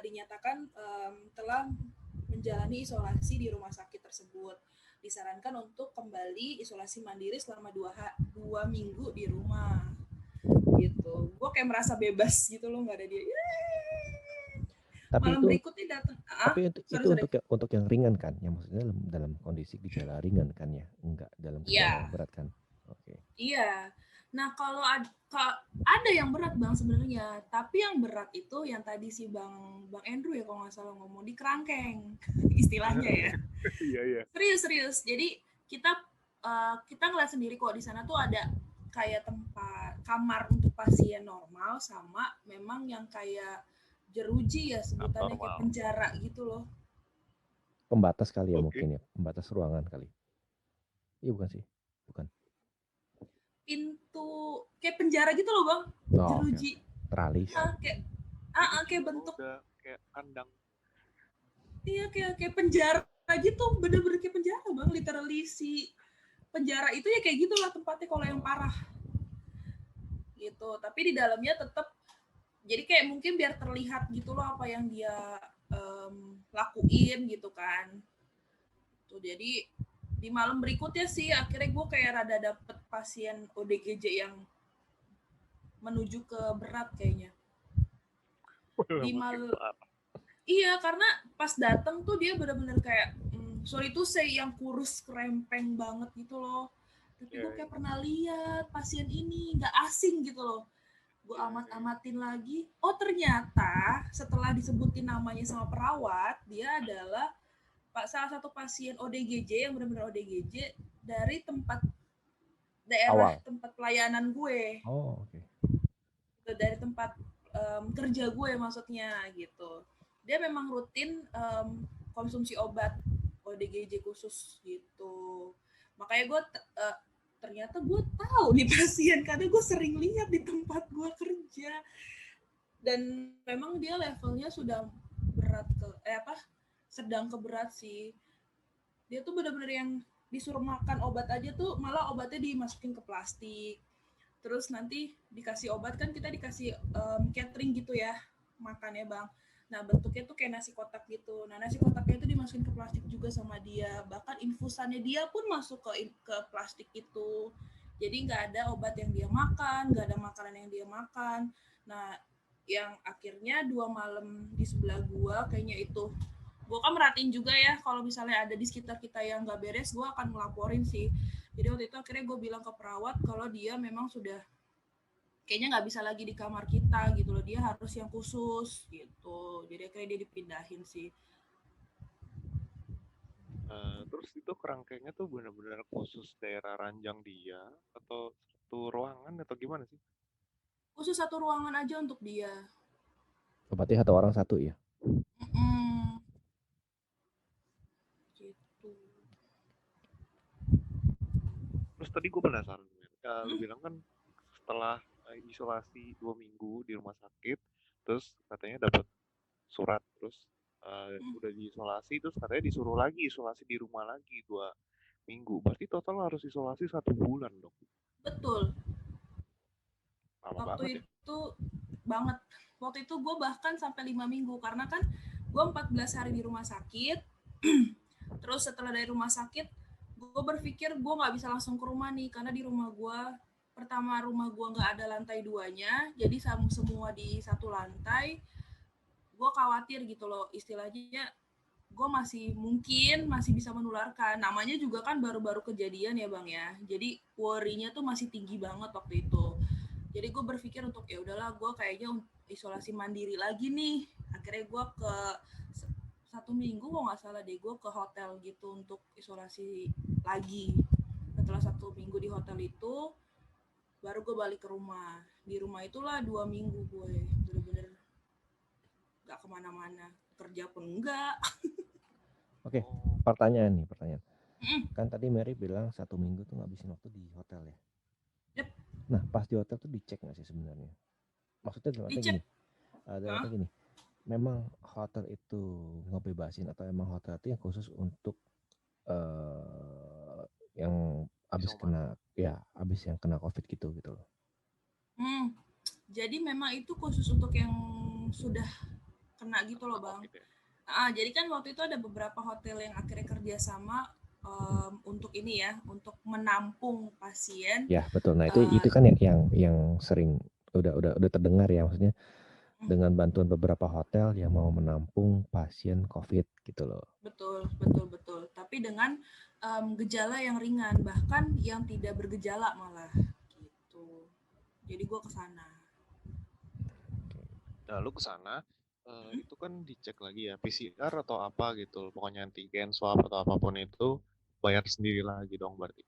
dinyatakan telah menjalani isolasi di rumah sakit tersebut. Disarankan untuk kembali isolasi mandiri selama 2 minggu di rumah. Gitu. Gue kayak merasa bebas gitu loh, nggak ada dia. Tapi malam itu berikutnya datang. Tapi itu untuk yang ringan kan? Yang maksudnya dalam kondisi gejala ringan kan ya? Enggak dalam gejala yang berat kan? Oke. Iya. Nah, kalau ada yang berat Bang sebenarnya, tapi yang berat itu yang tadi si Bang Andrew ya kalau nggak salah ngomong di kerangkeng istilahnya ya. Iya. Serius. Jadi kita ngeliat sendiri kok di sana tuh ada kayak tempat kamar untuk pasien normal sama memang yang kayak jeruji ya sebutannya, kayak penjara gitu loh. Pembatas kali ya mungkin ya, pembatas ruangan kali. Iya bukan sih? Bukan. Pintu kayak penjara gitu loh Bang. Jeruji. Teralis. Kayak bentuk kayak kandang. Iya, kayak penjara gitu, bener-bener kayak penjara bang, literally si penjara itu ya kayak gitulah tempatnya kalau yang parah gitu. Tapi di dalamnya tetap, jadi kayak mungkin biar terlihat gitu loh apa yang dia lakuin gitu kan. Tuh jadi di malam berikutnya sih akhirnya gue kayak rada dapet pasien ODGJ yang menuju ke berat kayaknya. Di Makin parah. Iya, karena pas datang tuh dia benar-benar kayak sorry tuh saya yang kurus kerempeng banget gitu loh. Tapi gue kayak pernah lihat pasien ini nggak asing gitu loh. Gue amat-amatin lagi. Oh ternyata setelah disebutin namanya sama perawat, dia adalah salah satu pasien ODGJ yang benar-benar ODGJ dari daerah Awal. tempat pelayanan gue. Oh, oke. Gitu, dari tempat kerja gue maksudnya gitu. Dia memang rutin konsumsi obat ODGJ khusus gitu. Makanya gue ternyata gue tahu nih pasien karena gue sering lihat di tempat gue kerja. Dan memang dia levelnya sudah berat sedang ke berat sih. Dia tuh benar-benar yang disuruh makan obat aja tuh malah obatnya dimasukin ke plastik. Terus nanti dikasih obat kan kita dikasih catering gitu ya makannya bang. Nah bentuknya tuh kayak nasi kotak gitu. Nah nasi kotaknya itu dimasukin ke plastik juga sama dia. Bahkan infusannya dia pun masuk ke plastik itu. Jadi nggak ada obat yang dia makan, nggak ada makanan yang dia makan. Nah yang akhirnya 2 malam di sebelah gua kayaknya itu. Gua kan merhatiin juga ya kalau misalnya ada di sekitar kita yang nggak beres, gua akan melaporin sih. Jadi waktu itu akhirnya gue bilang ke perawat kalau dia memang sudah kayaknya nggak bisa lagi di kamar kita gitu loh, dia harus yang khusus gitu. Jadi akhirnya dia dipindahin sih. Terus itu kerangkengnya tuh benar-benar khusus daerah ranjang dia atau satu ruangan atau gimana sih? Khusus satu ruangan aja untuk dia. Berarti satu orang satu ya? Gitu. Terus tadi gue penasaran, lu bilang kan setelah isolasi 2 minggu di rumah sakit, terus katanya dapat surat, terus udah diisolasi, terus katanya disuruh lagi isolasi di rumah lagi 2 minggu. Berarti total harus isolasi 1 bulan dong. Betul. Lama Waktu banget ya. itu banget. Waktu itu gue bahkan sampai 5 minggu karena kan gue 14 hari di rumah sakit. Terus setelah dari rumah sakit, gue berpikir gue nggak bisa langsung ke rumah nih karena di rumah gue pertama rumah gue nggak ada lantai 2-nya, jadi semua di satu lantai. Gue khawatir gitu loh, istilahnya gue masih bisa menularkan. Namanya juga kan baru-baru kejadian ya bang ya, jadi worry-nya tuh masih tinggi banget waktu itu. Jadi gue berpikir untuk ya udahlah gue kayaknya isolasi mandiri lagi nih. Akhirnya gue ke 1 minggu kok nggak salah deh, gue ke hotel gitu untuk isolasi lagi. Setelah 1 minggu di hotel itu baru gue balik ke rumah. Di rumah itulah 2 minggu gue bener-bener nggak kemana-mana, kerja pun enggak. Oke, pertanyaan. Kan tadi Mary bilang 1 minggu tuh ngabisin waktu di hotel ya? Yep. Nah pas di hotel tuh dicek nggak sih sebenarnya? Maksudnya dalam arti gini, memang hotel itu ngebebasin atau emang hotel itu yang khusus untuk yang abis yang kena COVID gitu loh? Jadi memang itu khusus untuk yang sudah kena gitu loh bang. Jadi kan waktu itu ada beberapa hotel yang akhirnya kerjasama untuk ini ya, untuk menampung pasien. Ya betul. Nah itu kan yang sering udah terdengar ya, maksudnya dengan bantuan beberapa hotel yang mau menampung pasien COVID gitu loh. Betul. Tapi dengan gejala yang ringan, bahkan yang tidak bergejala malah gitu. Jadi gue kesana. Nah lu kesana, itu kan dicek lagi ya PCR atau apa gitu, pokoknya antigen, swab atau apapun itu bayar sendiri lagi dong berarti.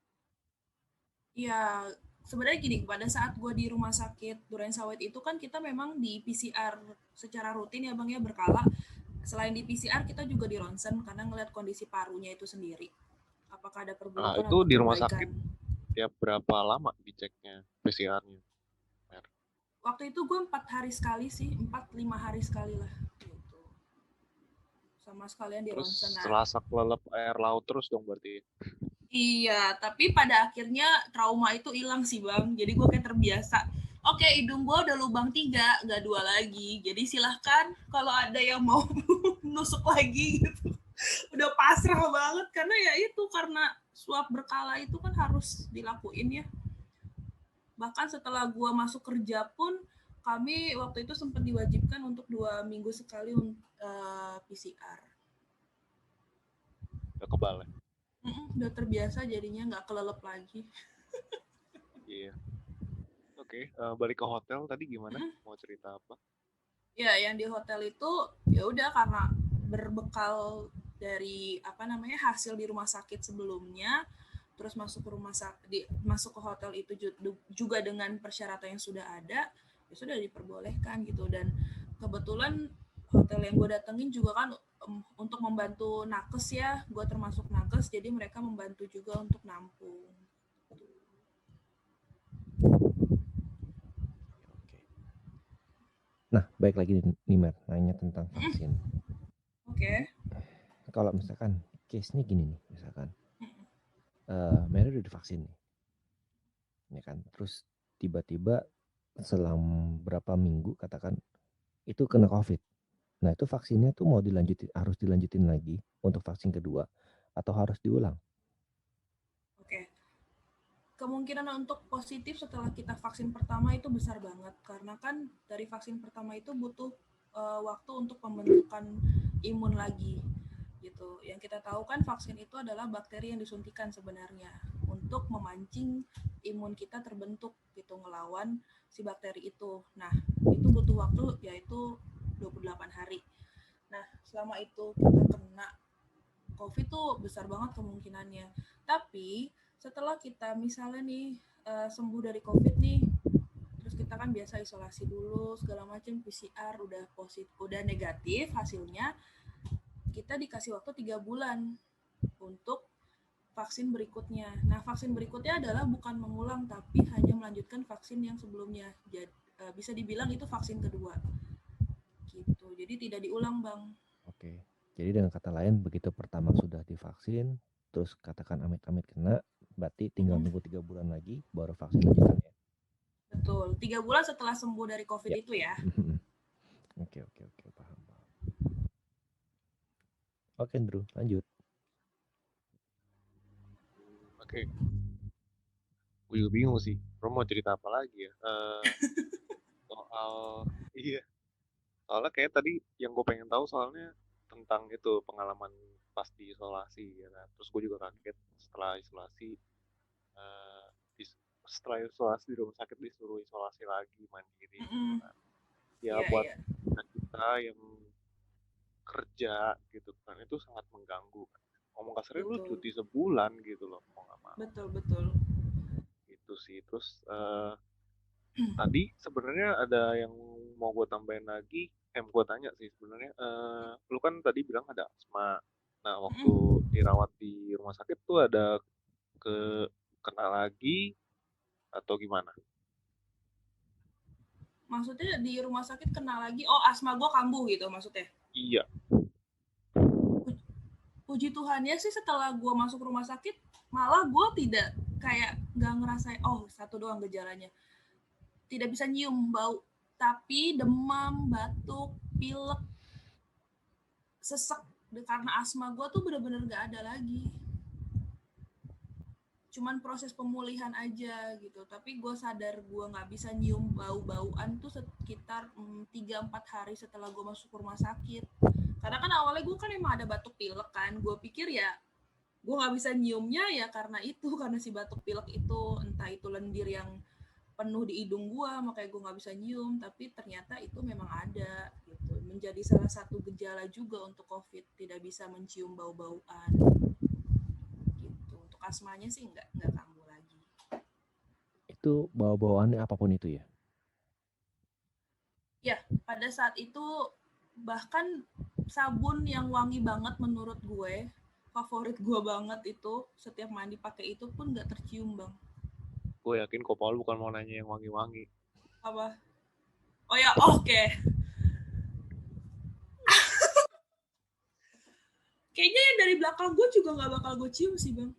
Iya, sebenarnya gini, pada saat gue di rumah sakit Duren Sawit itu kan kita memang di PCR secara rutin ya bang ya, berkala. Selain di PCR kita juga di ronsen karena ngeliat kondisi parunya itu sendiri. Apakah ada Nah perburukan itu atau di rumah perbaikan. sakit tiap berapa lama diceknya PCR-nya? Waktu itu gue 4 hari sekali sih, 4-5 hari sekali lah gitu. sama sekalian di Terus ronsen. serasa kelelep air laut terus dong berarti. Iya, tapi pada akhirnya trauma itu hilang sih Bang. Jadi gue kayak terbiasa. Oke, hidung gue udah lubang 3, nggak 2 lagi. Jadi silahkan kalau ada yang mau nusuk lagi gitu. Udah pasrah banget karena ya itu, karena swab berkala itu kan harus dilakuin ya. Bahkan setelah gue masuk kerja pun kami waktu itu sempat diwajibkan untuk 2 minggu sekali PCR. Udah kebal ya? Udah terbiasa jadinya, nggak kelelep lagi. Iya. Oke, balik ke hotel tadi gimana? Mau cerita apa? Ya, yang di hotel itu ya udah karena berbekal dari hasil di rumah sakit sebelumnya, terus masuk ke hotel itu juga dengan persyaratan yang sudah ada, ya sudah diperbolehkan gitu. Dan kebetulan hotel yang gue datengin juga kan untuk membantu nakes ya, gue termasuk nakes, jadi mereka membantu juga untuk nampung. Nah, baik lagi nih Mer, nanya tentang vaksin. Oke. Kalau misalkan case-nya gini nih, misalkan Mary udah divaksin nih, ya kan? Terus tiba-tiba selang berapa minggu katakan itu kena COVID. Nah itu vaksinnya tuh harus dilanjutin lagi untuk vaksin kedua atau harus diulang? Oke. Kemungkinan untuk positif setelah kita vaksin pertama itu besar banget, karena kan dari vaksin pertama itu butuh waktu untuk pembentukan imun lagi gitu. Yang kita tahu kan vaksin itu adalah bakteri yang disuntikan sebenarnya untuk memancing imun kita terbentuk gitu, ngelawan si bakteri itu. Nah, itu butuh waktu yaitu 28 hari. Nah, selama itu kita kena COVID tuh besar banget kemungkinannya. Tapi setelah kita misalnya nih sembuh dari COVID nih, terus kita kan biasa isolasi dulu segala macam, PCR udah positif, udah negatif hasilnya, kita dikasih waktu 3 bulan untuk vaksin berikutnya. Nah, vaksin berikutnya adalah bukan mengulang tapi hanya melanjutkan vaksin yang sebelumnya. Jadi bisa dibilang itu vaksin kedua. Gitu. Jadi tidak diulang, Bang. Oke. Jadi dengan kata lain, begitu pertama sudah divaksin, terus katakan amit-amit kena, berarti tinggal nunggu 3 bulan lagi baru vaksin lanjutannya. Betul. 3 bulan setelah sembuh dari COVID itu ya. Oke, paham. Oke, Andrew, lanjut. Oke. Gue juga bingung sih. Bro mau cerita apa lagi ya? Iya. Soalnya kayak tadi yang gue pengen tahu soalnya tentang itu pengalaman pas di isolasi ya kan. Terus gue juga kaget setelah isolasi eh, setelah isolasi di rumah sakit disuruh isolasi lagi mandiri gitu kan. Ya buat kita yang kerja gitu kan itu sangat mengganggu. Ngomong kasarnya lu cuti sebulan gitu loh, mau nggak mau. Betul. Itu sih. Terus tadi sebenarnya ada yang mau gue tambahin lagi, gue tanya sih sebenarnya, lu kan tadi bilang ada asma. Nah waktu dirawat di rumah sakit tuh ada kena lagi atau gimana? Maksudnya di rumah sakit kena lagi, oh asma gue kambuh gitu maksudnya? Iya. Puji Tuhannya sih setelah gue masuk rumah sakit, malah gue tidak kayak nggak ngerasain, oh satu doang gejalanya. Tidak bisa nyium bau, tapi demam, batuk, pilek, sesek, karena asma gue tuh bener-bener gak ada lagi. Cuman proses pemulihan aja gitu, tapi gue sadar gue nggak bisa nyium bau-bauan tuh sekitar 3-4 hari setelah gue masuk rumah sakit. Karena kan awalnya gue kan emang ada batuk pilek kan, gue pikir ya gue nggak bisa nyiumnya ya karena si batuk pilek itu, entah itu lendir yang penuh di hidung gue makanya gue nggak bisa nyium, tapi ternyata itu memang ada gitu, menjadi salah satu gejala juga untuk COVID, tidak bisa mencium bau-bauan. Asmanya sih nggak kambuh lagi. Itu bau-bawaannya apapun itu ya? Ya, pada saat itu bahkan sabun yang wangi banget menurut gue, favorit gue banget itu, setiap mandi pakai itu pun nggak tercium, Bang. Gue yakin kok Paul bukan mau nanya yang wangi-wangi. Apa? Oh ya, oke. Kayaknya yang dari belakang gue juga nggak bakal gue cium sih bang.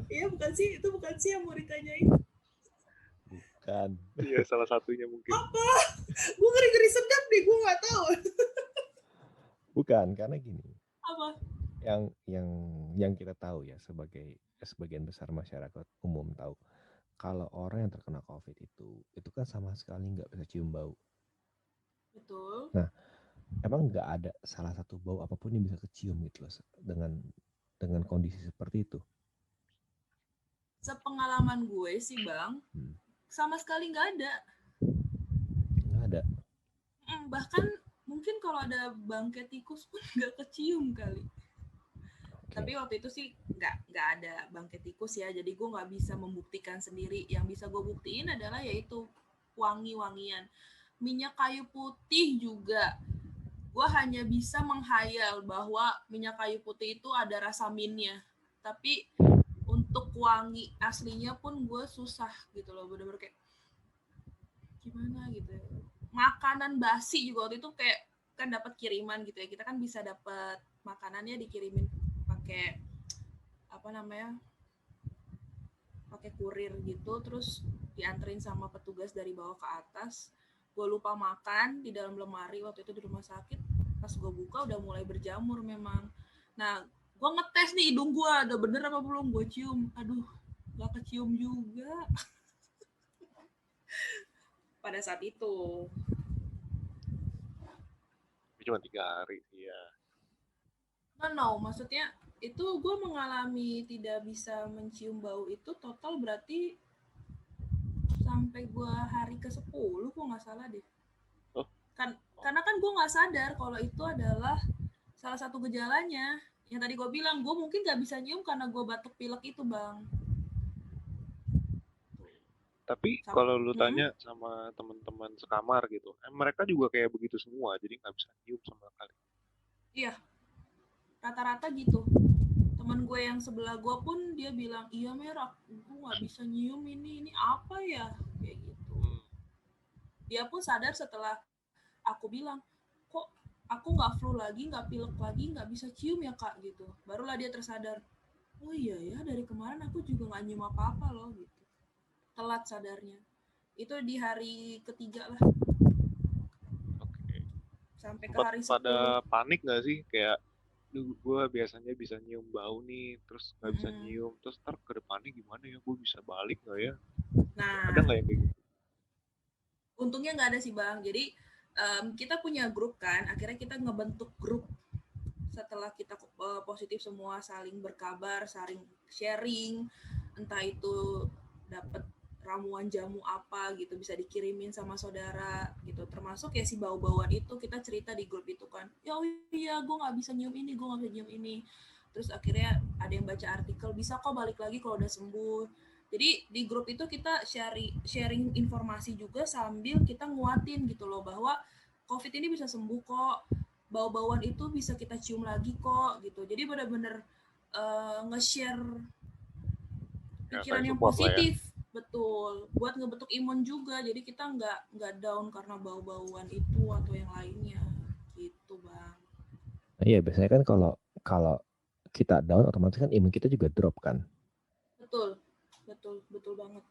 Iya bukan sih, itu bukan sih yang mau ditanyain. Bukan. Iya, salah satunya mungkin. Apa? Gue ngeri-ngeri sedap deh, gue nggak tahu. Bukan, karena gini. Apa? Yang kita tahu ya, sebagian besar masyarakat umum tahu, kalau orang yang terkena COVID itu kan sama sekali nggak bisa cium bau. Betul. Nah, emang nggak ada salah satu bau apapun yang bisa kecium gitu loh dengan kondisi seperti itu. Sepengalaman gue sih bang, sama sekali nggak ada. Nggak ada. Bahkan mungkin kalau ada bangkai tikus pun nggak kecium kali. Tapi waktu itu sih nggak ada bangkai tikus ya, jadi gue nggak bisa membuktikan sendiri. Yang bisa gue buktiin adalah yaitu wangi-wangian. Minyak kayu putih juga, gue hanya bisa menghayal bahwa minyak kayu putih itu ada rasa mintnya. Tapi untuk wangi aslinya pun gue susah gitu loh, bener-bener kayak gimana gitu ya. Makanan basi juga waktu itu kayak kan dapat kiriman gitu ya, kita kan bisa dapat makanannya dikirimin pakai apa namanya, pakai kurir gitu, terus dianterin sama petugas dari bawah ke atas. Gue lupa makan di dalam lemari waktu itu di rumah sakit, pas gue buka udah mulai berjamur memang. Nah gue ngetes nih hidung gue udah bener apa belum, gue cium, aduh gak kecium juga pada saat itu. Cuma 3 hari sih ya. No, maksudnya itu gue mengalami tidak bisa mencium bau itu total berarti sampai gue hari ke-10 gue nggak salah deh. Oh. Karena kan gue nggak sadar kalau itu adalah salah satu gejalanya. Yang tadi gue bilang gue mungkin nggak bisa nyium karena gue batuk pilek itu bang. Tapi kalau lu tanya sama teman-teman sekamar gitu, mereka juga kayak begitu semua, jadi nggak bisa nyium sama sekali. Iya, rata-rata gitu. Teman gue yang sebelah gue pun dia bilang, iya merah, gue nggak bisa nyium ini apa ya, kayak gitu. Dia pun sadar setelah aku bilang, kok aku nggak flu lagi, nggak pilek lagi, nggak bisa cium ya kak gitu. Barulah dia tersadar, oh iya ya dari kemarin aku juga nggak nyium apa-apa loh gitu. Telat sadarnya. Itu di hari ketiga lah. Oke. Sampai ke hari 10. Pada panik nggak sih? Kayak, gue biasanya bisa nyium bau nih, terus nggak bisa nyium, terus ntar ke depannya gimana ya? Gue bisa balik nggak ya? Nah, ada nggak yang kayak gitu? Untungnya nggak ada sih bang. Jadi kita punya grup kan. Akhirnya kita ngebentuk grup setelah kita positif semua, saling berkabar, saling sharing, entah itu dapat ramuan jamu apa gitu bisa dikirimin sama saudara gitu, termasuk ya si bau-bauan itu kita cerita di grup itu kan, ya oh iya gue nggak bisa nyium ini, gue nggak bisa nyium ini, terus akhirnya ada yang baca artikel bisa kok balik lagi kalau udah sembuh. Jadi di grup itu kita sharing informasi juga sambil kita nguatin gitu loh bahwa COVID ini bisa sembuh kok, bau-bauan itu bisa kita cium lagi kok gitu. Jadi benar-benar nge-share pikiran yang positif ya. Betul, buat ngebentuk imun juga, jadi kita nggak down karena bau-bauan itu atau yang lainnya gitu bang. Iya biasanya kan kalau kita down otomatis kan imun kita juga drop kan. Betul banget.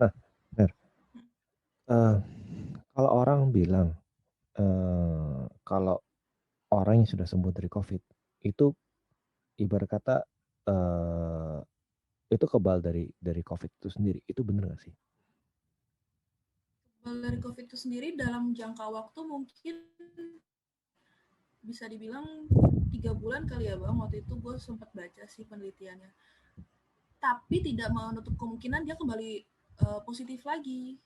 Nah, benar. Kalau orang bilang kalau orang yang sudah sembuh dari COVID itu ibarat kata itu kebal dari COVID itu sendiri, itu benar nggak sih? Kebal dari COVID itu sendiri dalam jangka waktu mungkin bisa dibilang 3 bulan kali ya bang. Waktu itu gue sempat baca sih penelitiannya. Tapi tidak menutup kemungkinan dia kembali positif lagi.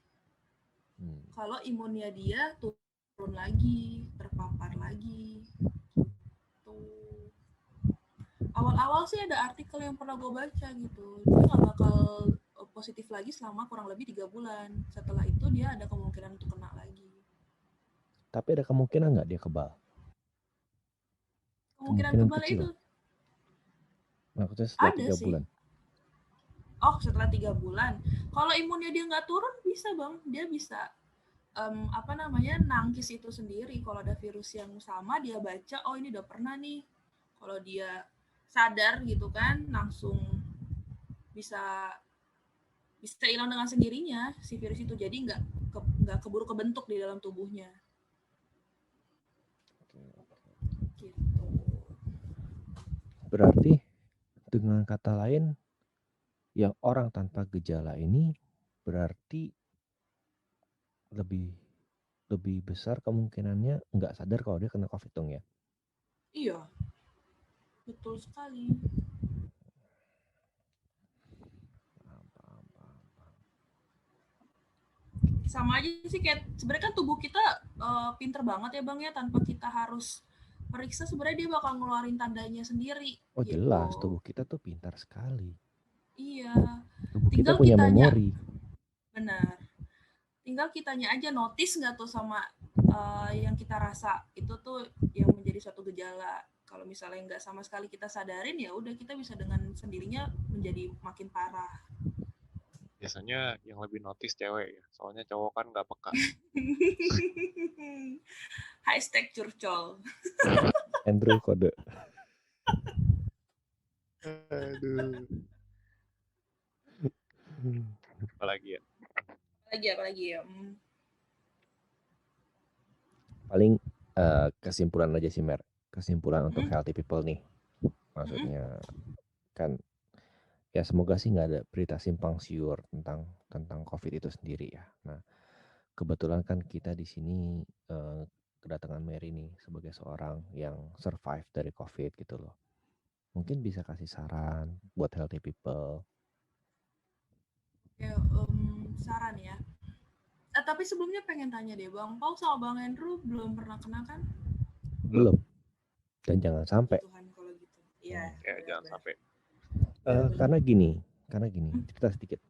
Kalau imunnya dia turun lagi, terpapar lagi. Gitu. Awal-awal sih ada artikel yang pernah gue baca gitu. Dia nggak bakal positif lagi selama kurang lebih 3 bulan. Setelah itu dia ada kemungkinan untuk kena lagi. Tapi ada kemungkinan nggak dia kebal? Kemungkinan kebal kecil. itu Maksudnya setelah 3 bulan. setelah 3 bulan. Kalau imunnya dia nggak turun, bisa Bang, dia bisa nangkis itu sendiri. Kalau ada virus yang sama, dia baca, oh ini udah pernah nih. Kalau dia sadar gitu kan, langsung bisa hilang dengan sendirinya si virus itu. Jadi nggak keburu kebentuk di dalam tubuhnya. Gitu. Berarti dengan kata lain, yang orang tanpa gejala ini berarti lebih besar kemungkinannya nggak sadar kalau dia kena COVID dong ya? Iya, betul sekali. Paham. Sama aja sih, kayak sebenarnya kan tubuh kita pinter banget ya Bang ya, tanpa kita harus periksa sebenarnya dia bakal ngeluarin tandanya sendiri. Oh gitu. jelas, tubuh kita tuh pintar sekali. Iya, Tubuh kita tinggal punya kitanya, memori. benar. Tinggal kitanya aja notice nggak tuh sama yang kita rasa itu tuh yang menjadi suatu gejala. Kalau misalnya nggak sama sekali kita sadarin, ya udah kita bisa dengan sendirinya menjadi makin parah. Biasanya yang lebih notice cewek ya, soalnya cowok kan nggak peka. Hashtag curcol. Andrew kode. Aduh. Apalagi ya? Apalagi ya. Paling kesimpulan aja sih Mer. Kesimpulan untuk healthy people nih. Maksudnya kan ya semoga sih nggak ada berita simpang siur tentang COVID itu sendiri ya. Nah, kebetulan kan kita di sini kedatangan Mary nih sebagai seorang yang survive dari COVID gitu loh. Mungkin bisa kasih saran buat healthy people. Ya, saran ya. Tapi sebelumnya pengen tanya deh, Bang Paul sama Bang Andrew belum pernah kena kan? Belum. Dan jangan sampai. Tuhan kalau gitu. Iya. Ya jangan sampai. Karena gini, cerita sedikit.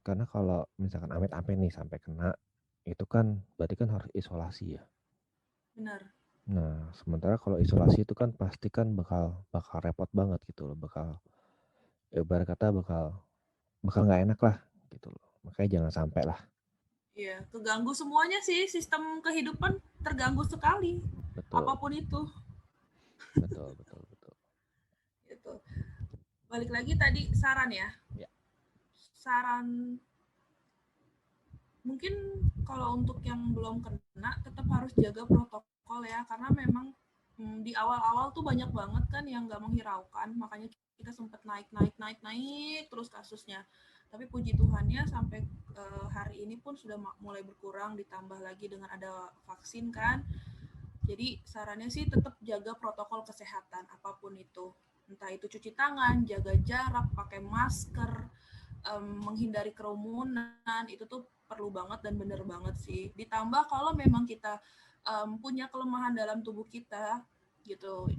Karena kalau misalkan amit-amit nih sampai kena, itu kan berarti kan harus isolasi ya. Benar. Nah, sementara kalau isolasi itu kan pasti kan bakal repot banget gitu loh, bakal ibarat kata bakal nggak enak lah gitu loh. Makanya jangan sampai lah. Iya, keganggu semuanya sih, sistem kehidupan terganggu sekali. Betul, Apapun itu. betul. Gitu. Balik lagi tadi saran ya. Ya. Saran mungkin kalau untuk yang belum kena tetap harus jaga protokol ya, karena memang di awal-awal tuh banyak banget kan yang nggak menghiraukan, makanya kita sempat naik terus kasusnya. Tapi puji Tuhannya sampai hari ini pun sudah mulai berkurang, ditambah lagi dengan ada vaksin kan. Jadi sarannya sih tetap jaga protokol kesehatan apapun itu, entah itu cuci tangan, jaga jarak, pakai masker, menghindari kerumunan, itu tuh perlu banget dan bener banget sih. Ditambah kalau memang kita punya kelemahan dalam tubuh kita gitu,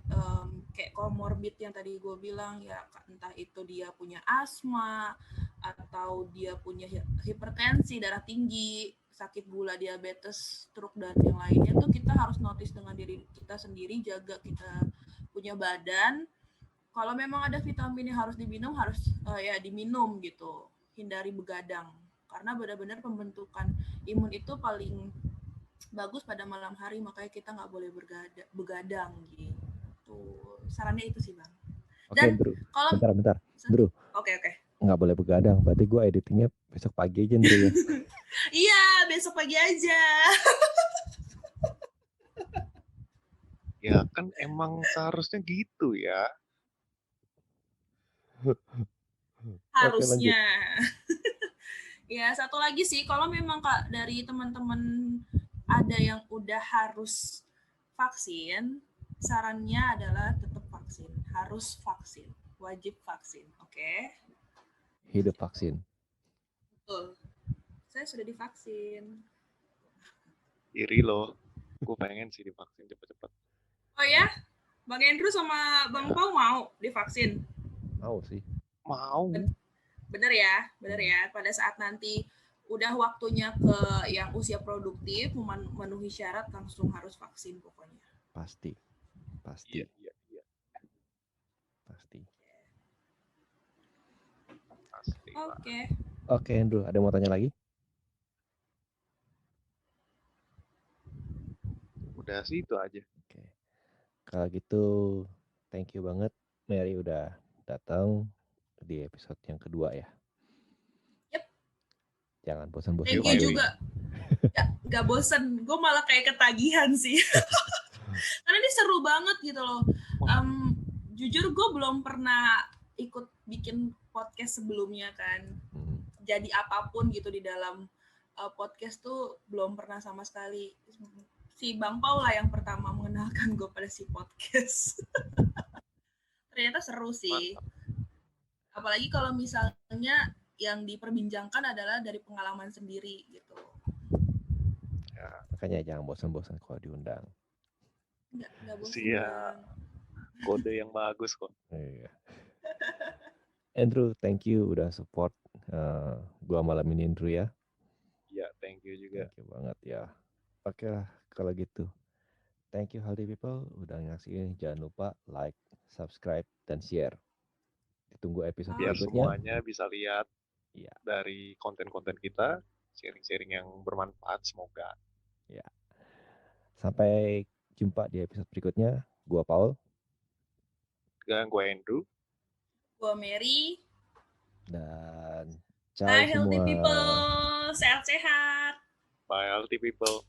kayak komorbid yang tadi gue bilang ya, entah itu dia punya asma atau dia punya hipertensi, darah tinggi, sakit gula, diabetes, stroke, dan yang lainnya tuh kita harus notice dengan diri kita sendiri, jaga kita punya badan. Kalau memang ada vitamin yang harus diminum, harus ya diminum gitu. Hindari begadang. Karena benar-benar pembentukan imun itu paling bagus pada malam hari, makanya kita nggak boleh begadang gitu. Sarannya itu sih Bang. Oke, Bro. Kalau bentar. Bro. Oke. Nggak boleh begadang, berarti gue editingnya besok pagi aja Bro ya. Iya, besok pagi aja. Ya kan emang seharusnya gitu ya. Harusnya. Ya, satu lagi sih, kalau memang Kak dari teman-teman ada yang udah harus vaksin, sarannya adalah tetap vaksin. Harus vaksin. Wajib vaksin, oke? Hidup vaksin. Betul. Saya sudah divaksin. Iri loh. Gue pengen sih divaksin cepet-cepet. Oh ya? Bang Andrew sama Bang Pau mau divaksin? Mau sih. Mau. Bener ya? Pada saat nanti udah waktunya ke yang usia produktif, memenuhi syarat, langsung harus vaksin pokoknya. Pasti. Iya. Pasti. Pastilah. Oke. Andrew, ada yang mau tanya lagi? Udah sih itu aja. Oke. Kalau gitu, thank you banget Mary udah datang di episode yang kedua ya. Yep. Jangan bosan-bosan Thank you juga. Gak bosen, gue malah kayak ketagihan sih. Karena ini seru banget gitu loh. Jujur gue belum pernah ikut bikin podcast sebelumnya kan. Jadi apapun gitu di dalam podcast tuh belum pernah sama sekali. Si Bang Paul lah yang pertama mengenalkan gue pada si podcast. Ternyata seru sih. Mantap. Apalagi kalau misalnya yang diperbincangkan adalah dari pengalaman sendiri gitu. Ya, makanya jangan bosan-bosan kalau diundang. Nggak bosan. Iya. Kode yang bagus kok. Iya. Andrew, thank you udah support gua malam ini Andrew ya. Iya, thank you juga. Thank you banget ya. Oke lah kalau gitu. Thank you Healthy People udah ngasih. Jangan lupa like, subscribe, dan share. Ditunggu episode Biar berikutnya. semuanya bisa lihat dari konten-konten kita, sharing-sharing yang bermanfaat semoga. Ya. Sampai jumpa di episode berikutnya. Gua Paul. Dan gue Andrew. Gue Mary. Dan ciao Bye semua. Healthy People. Sehat-sehat. Bye Healthy People.